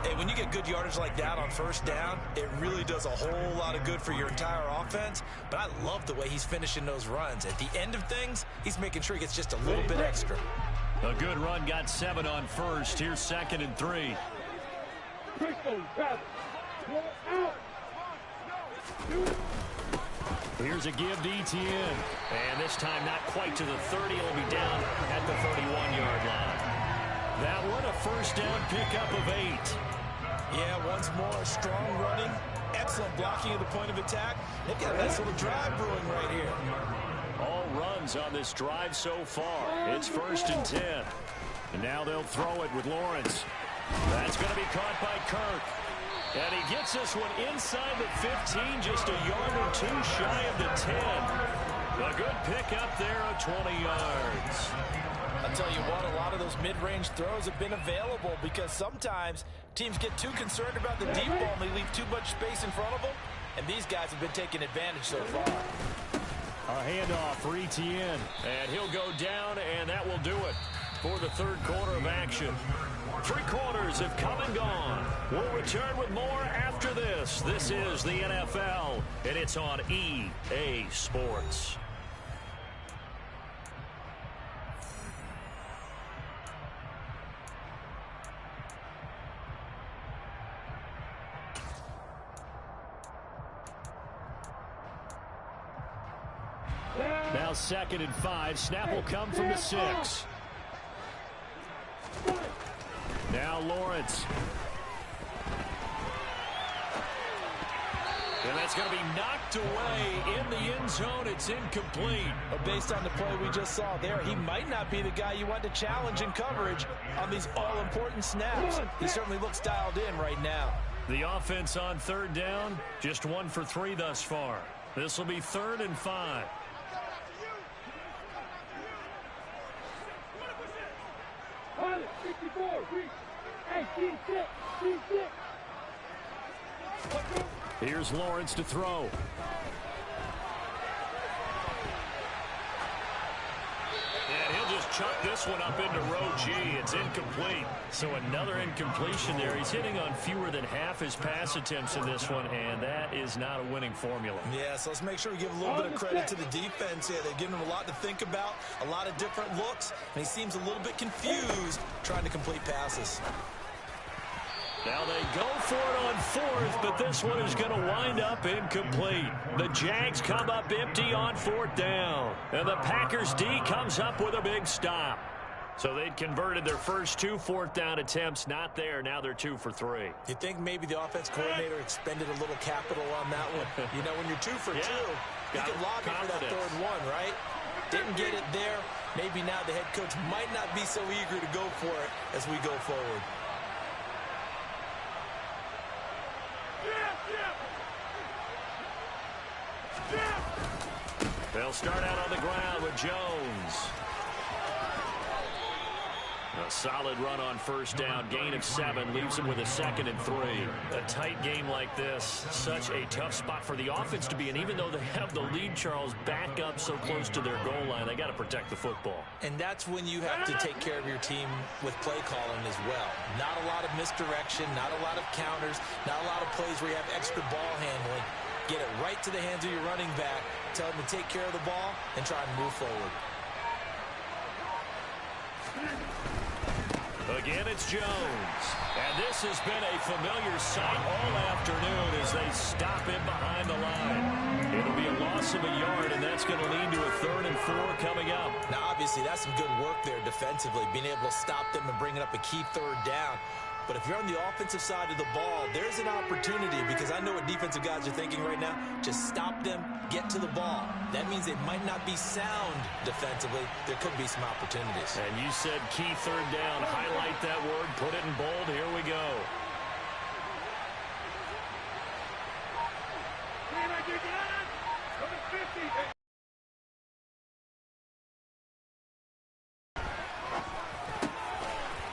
Hey, when you get good yardage like that on 1st down, it really does a whole lot of good for your entire offense. But I love the way he's finishing those runs. At the end of things, he's making sure he gets just a little bit extra. A good run, got 7 on 1st. Here's 2nd and 3. Here's a give to Etienne. And this time not quite to the 30. It'll be down at the 31-yard line. That one a 1st down pickup of 8. Yeah, once more, strong running, excellent blocking at the point of attack. They've got a nice little drive brewing right here. All runs on this drive so far. It's 1st and 10. And now they'll throw it with Lawrence. That's going to be caught by Kirk. And he gets this one inside the 15, just a yard or two shy of the 10. A good pickup there of 20 yards. I'll tell you what, a lot of those mid-range throws have been available because sometimes teams get too concerned about the deep ball and they leave too much space in front of them, and these guys have been taking advantage so far. A handoff for Etienne, and he'll go down, and that will do it for the third quarter of action. 3 quarters have come and gone. We'll return with more after this. This is the NFL, and it's on EA Sports. Now 2nd and 5. Snap will come from the 6. Now Lawrence. And that's going to be knocked away in the end zone. It's incomplete. Based on the play we just saw there, he might not be the guy you want to challenge in coverage on these all-important snaps. He certainly looks dialed in right now. The offense on 3rd down, just 1 for 3 thus far. This will be 3rd and 5. Here's Lawrence to throw. And he'll just chuck this one up into row G. It's incomplete. So another incompletion there. He's hitting on fewer than half his pass attempts in this one, and that is not a winning formula. Yeah, so let's make sure we give a little bit of credit to the defense here. They've given him a lot to think about, a lot of different looks, and he seems a little bit confused trying to complete passes. Now they go for it on 4th, but this one is going to wind up incomplete. The Jags come up empty on 4th down. And the Packers D comes up with a big stop. So they'd converted their first 2 4th down attempts. Not there. Now they're 2 for 3. You think maybe the offense coordinator expended a little capital on that one? You know, when you're 2 for 2, you can log it for that 3rd one, right? Didn't get it there. Maybe now the head coach might not be so eager to go for it as we go forward. They'll start out on the ground with Jones. A solid run on 1st down. Gain of 7 leaves him with a 2nd and 3. A tight game like this, such a tough spot for the offense to be in. Even though they have the lead, Charles, back up so close to their goal line, they got to protect the football. And that's when you have to take care of your team with play calling as well. Not a lot of misdirection, not a lot of counters, not a lot of plays where you have extra ball handling. Get it right to the hands of your running back. Tell him to take care of the ball and try and move forward. Again, it's Jones. And this has been a familiar sight all afternoon as they stop him behind the line. It'll be a loss of a yard, and that's going to lead to a 3rd and 4 coming up. Now, obviously, that's some good work there defensively, being able to stop them and bringing up a key 3rd down. But if you're on the offensive side of the ball, there's an opportunity because I know what defensive guys are thinking right now. Just stop them, get to the ball. That means they might not be sound defensively. There could be some opportunities. And you said key 3rd down. Highlight that word. Put it in bold. Here we go.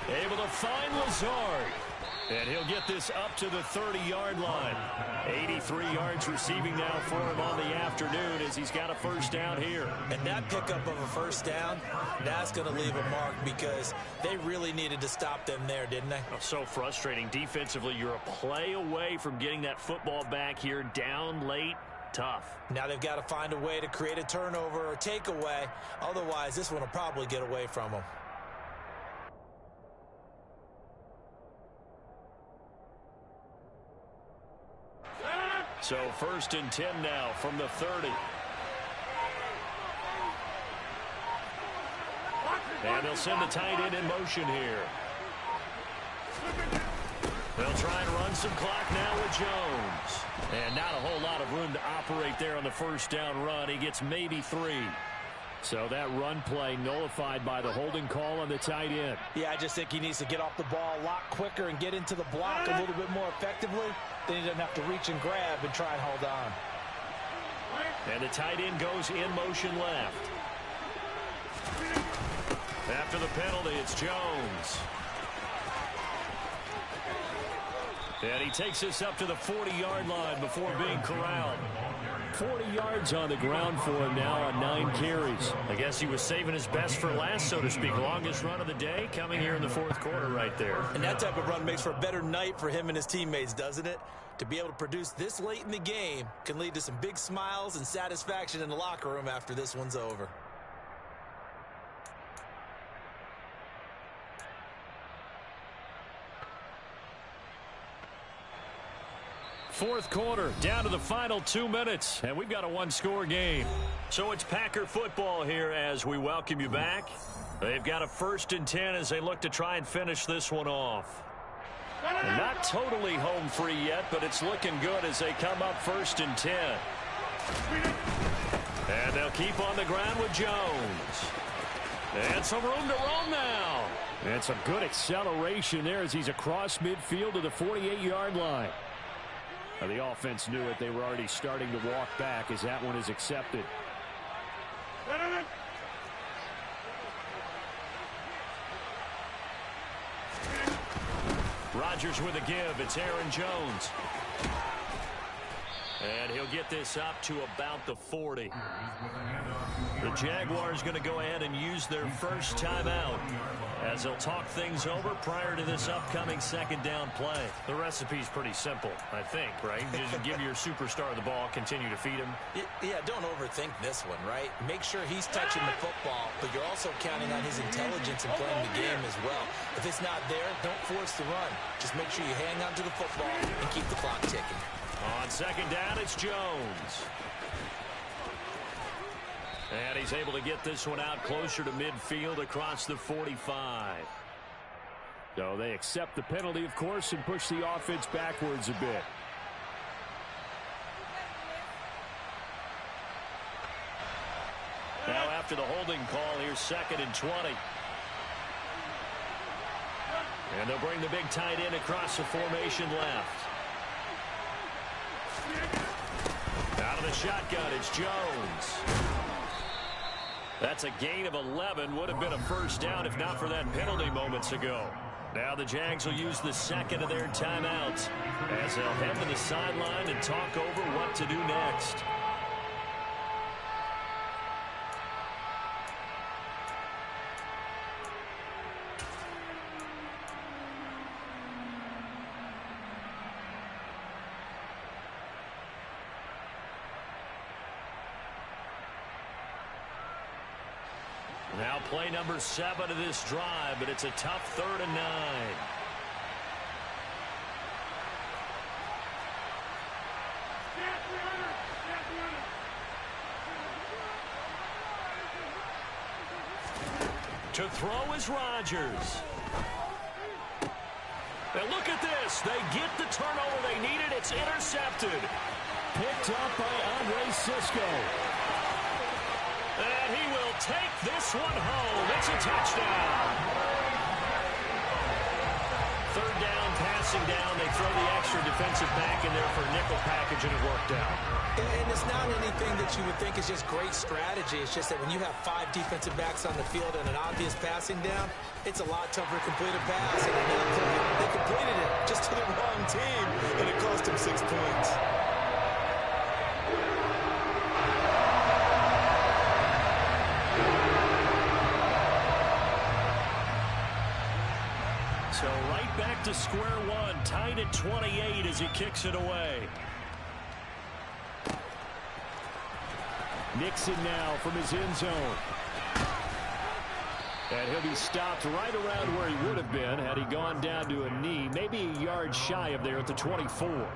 Able to find Lazard. And he'll get this up to the 30-yard line. 83 yards receiving now for him on the afternoon as he's got a 1st down here. And that pickup of a 1st down, that's going to leave a mark because they really needed to stop them there, didn't they? Oh, so frustrating. Defensively, you're a play away from getting that football back here down late. Tough. Now they've got to find a way to create a turnover or takeaway. Otherwise, this one will probably get away from them. So 1st and 10 now from the 30. And they'll send the tight end in motion here. They'll try and run some clock now with Jones. And not a whole lot of room to operate there on the 1st down run. He gets maybe 3. So that run play nullified by the holding call on the tight end. Yeah, I just think he needs to get off the ball a lot quicker and get into the block a little bit more effectively. Then he doesn't have to reach and grab and try and hold on. And the tight end goes in motion left. After the penalty, it's Jones. And he takes this up to the 40-yard line before being corralled. 40 yards on the ground for him now on 9 carries. I guess he was saving his best for last, so to speak. Longest run of the day coming here in the fourth quarter right there. And that type of run makes for a better night for him and his teammates, doesn't it? To be able to produce this late in the game can lead to some big smiles and satisfaction in the locker room after this one's over. Fourth quarter, down to the final 2 minutes, and we've got a one-score game. So it's Packer football here as we welcome you back. They've got a 1st and 10 as they look to try and finish this one off. And not totally home free yet, but it's looking good as they come up 1st and 10. And they'll keep on the ground with Jones. And some room to roam now. And some good acceleration there as he's across midfield to the 48-yard line. Now, the offense knew it. They were already starting to walk back as that one is accepted. Rodgers with a give. It's Aaron Jones. And he'll get this up to about the 40. The Jaguars going to go ahead and use their first timeout as they'll talk things over prior to this upcoming 2nd down play. The recipe's pretty simple, I think, right? Just give your superstar the ball, continue to feed him. Yeah, don't overthink this one, right? Make sure he's touching the football, but you're also counting on his intelligence in playing the game as well. If it's not there, don't force the run. Just make sure you hang on to the football and keep the clock ticking. On 2nd down, it's Jones. And he's able to get this one out closer to midfield across the 45. So they accept the penalty, of course, and push the offense backwards a bit. Now after the holding call, here's 2nd and 20. And they'll bring the big tight end across the formation left. Out of the shotgun, it's Jones. That's a gain of 11. Would have been a 1st down if not for that penalty moments ago. Now the Jags will use the 2nd of their timeouts as they'll head to the sideline and talk over what to do next. Now play number 7 of this drive, but it's a tough 3rd and 9. To throw is Rodgers. And look at this. They get the turnover they needed. It's intercepted. Picked up by Andre Cisco. And he will take this one home. It's a touchdown. 3rd down, passing down. They throw the extra defensive back in there for a nickel package, and it worked out. And it's not anything that you would think is just great strategy. It's just that when you have 5 defensive backs on the field and an obvious passing down, it's a lot tougher to complete a pass. And they completed it just to the wrong team, and it cost them 6 points. So right back to square one, tied at 28 as he kicks it away. Nixon now from his end zone. And he'll be stopped right around where he would have been had he gone down to a knee, maybe a yard shy of there at the 24.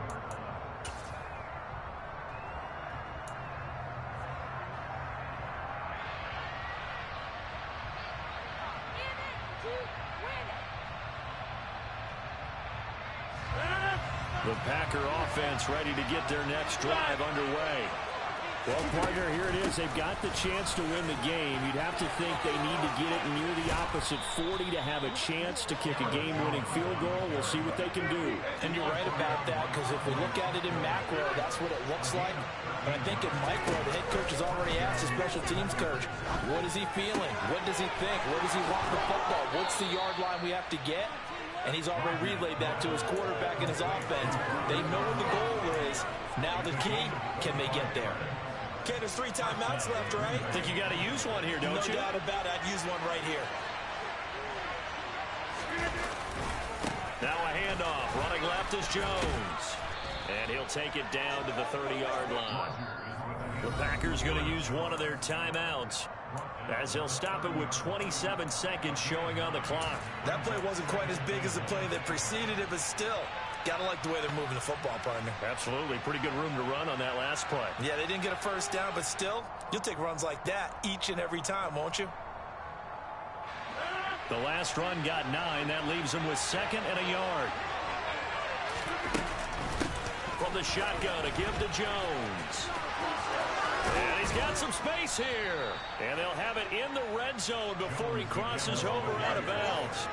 The Packer offense ready to get their next drive underway. Well, partner, here it is. They've got the chance to win the game. You'd have to think they need to get it near the opposite 40 to have a chance to kick a game-winning field goal. We'll see what they can do. And you're right about that, because if we look at it in macro, that's what it looks like. But I think in micro, the head coach has already asked the special teams coach, what is he feeling? What does he think? Where does he want the football? What's the yard line we have to get? And he's already relayed that to his quarterback and his offense. They know what the goal is. Now the key, can they get there? Okay, there's 3 timeouts left, right? I think you got to use one here, don't you? No doubt about it. I'd use one right here. Now a handoff. Running left is Jones. And he'll take it down to the 30-yard line. The Packers going to use one of their timeouts, as he'll stop it with 27 seconds showing on the clock. That play wasn't quite as big as the play that preceded it, but still, gotta like the way they're moving the football, partner. Absolutely. Pretty good room to run on that last play. Yeah, they didn't get a first down, but still, you'll take runs like that each and every time, won't you? The last run got 9. That leaves him with 2nd and a yard. From the shotgun, a give to Jones. And he's got some space here. And they'll have it in the red zone before he crosses over out of bounds.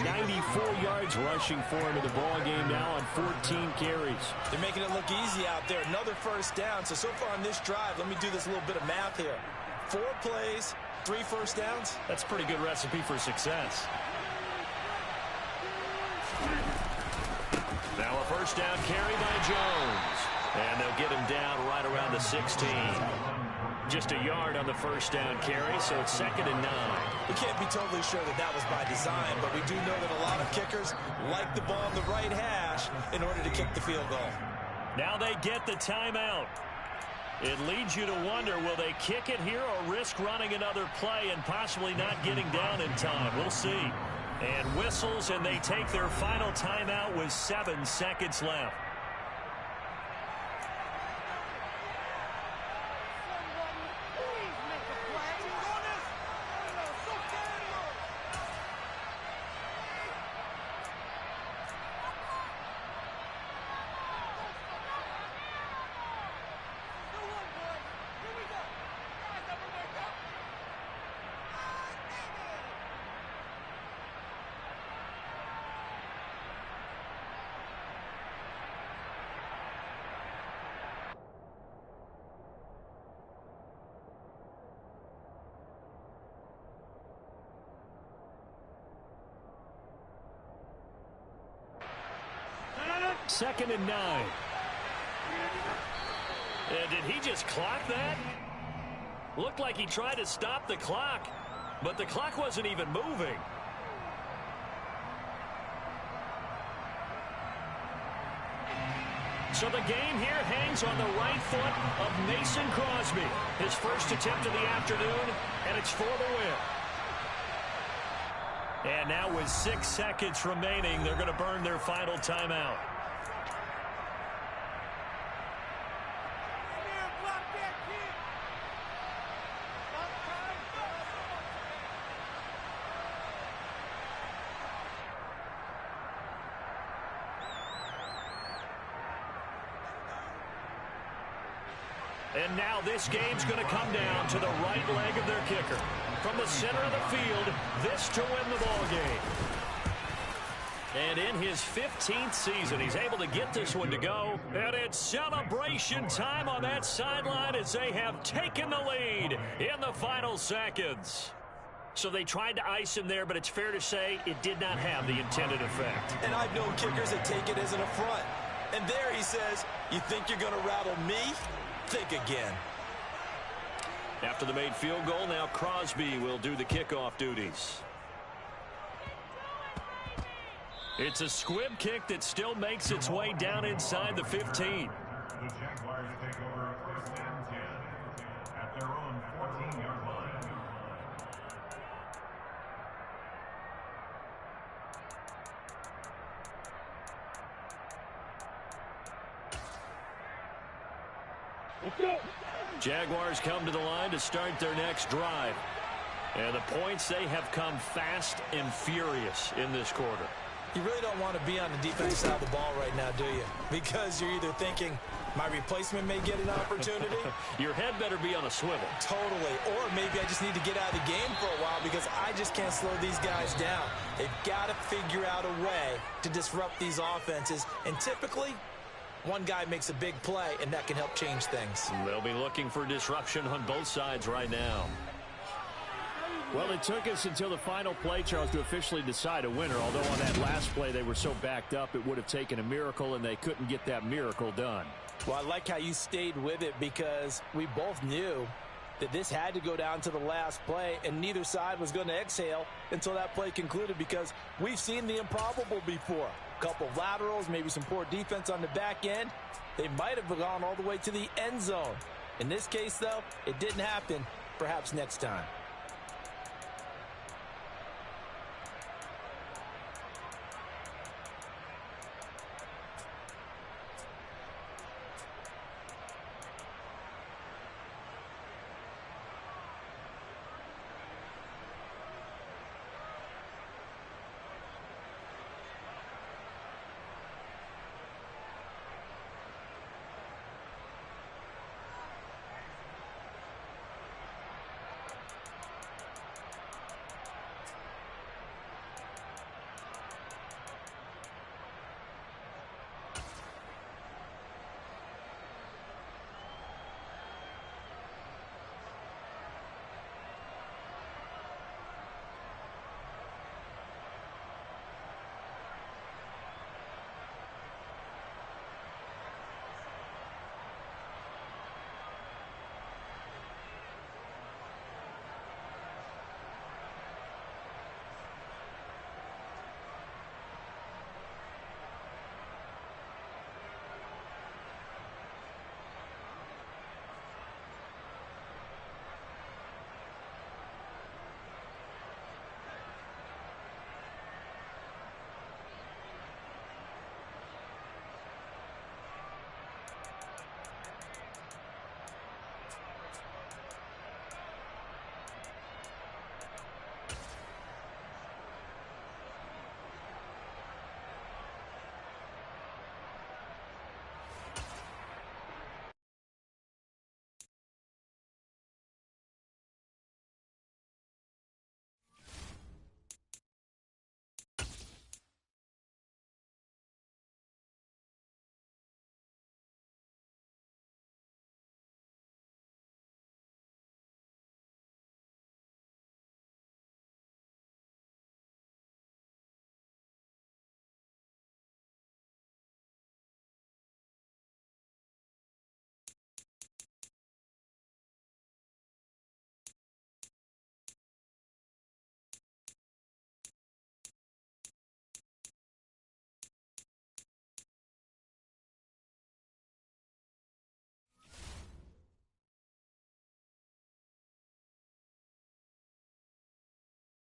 94 yards rushing for him in the ball game now on 14 carries. They're making it look easy out there. Another first down. So far on this drive, let me do this little bit of math here. 4 plays, 3 first downs. That's a pretty good recipe for success. Now a first down carry by Jones. And they'll get him down right around the 16. Just a yard on the first down carry, so it's 2nd and 9. We can't be totally sure that that was by design, but we do know that a lot of kickers like the ball on the right hash in order to kick the field goal. Now they get the timeout. It leads you to wonder, will they kick it here or risk running another play and possibly not getting down in time? We'll see. And whistles, and they take their final timeout with 7 seconds left. Second and 9. Did he just clock that? Looked like he tried to stop the clock, but the clock wasn't even moving. So the game here hangs on the right foot of Mason Crosby. His first attempt of the afternoon, and it's for the win. And now with 6 seconds remaining, they're going to burn their final timeout. And now this game's going to come down to the right leg of their kicker. From the center of the field, this to win the ball game. And in his 15th season, he's able to get this one to go. And it's celebration time on that sideline as they have taken the lead in the final seconds. So they tried to ice him there, but it's fair to say it did not have the intended effect. And I've known kickers that take it as an affront. And there he says, you think you're going to rattle me? Think again. After the made field goal, now Crosby will do the kickoff duties. It's a squib kick that still makes its way down inside the 15. The Jaguars take over 1st and 10 at their own 14-yard line. Jaguars come to the line to start their next drive. And the points, they have come fast and furious in this quarter. You really don't want to be on the defensive side of the ball right now, do you? Because you're either thinking, my replacement may get an opportunity. Your head better be on a swivel. Totally. Or maybe I just need to get out of the game for a while because I just can't slow these guys down. They've got to figure out a way to disrupt these offenses. And typically, one guy makes a big play, and that can help change things. They'll be looking for disruption on both sides right now. Well, it took us until the final play, Charles, to officially decide a winner. Although on that last play they were so backed up, it would have taken a miracle, and they couldn't get that miracle done. Well, I like how you stayed with it because we both knew that this had to go down to the last play, and neither side was going to exhale until that play concluded because we've seen the improbable before. A couple of laterals, maybe some poor defense on the back end. They might have gone all the way to the end zone. In this case, though, it didn't happen. Perhaps next time.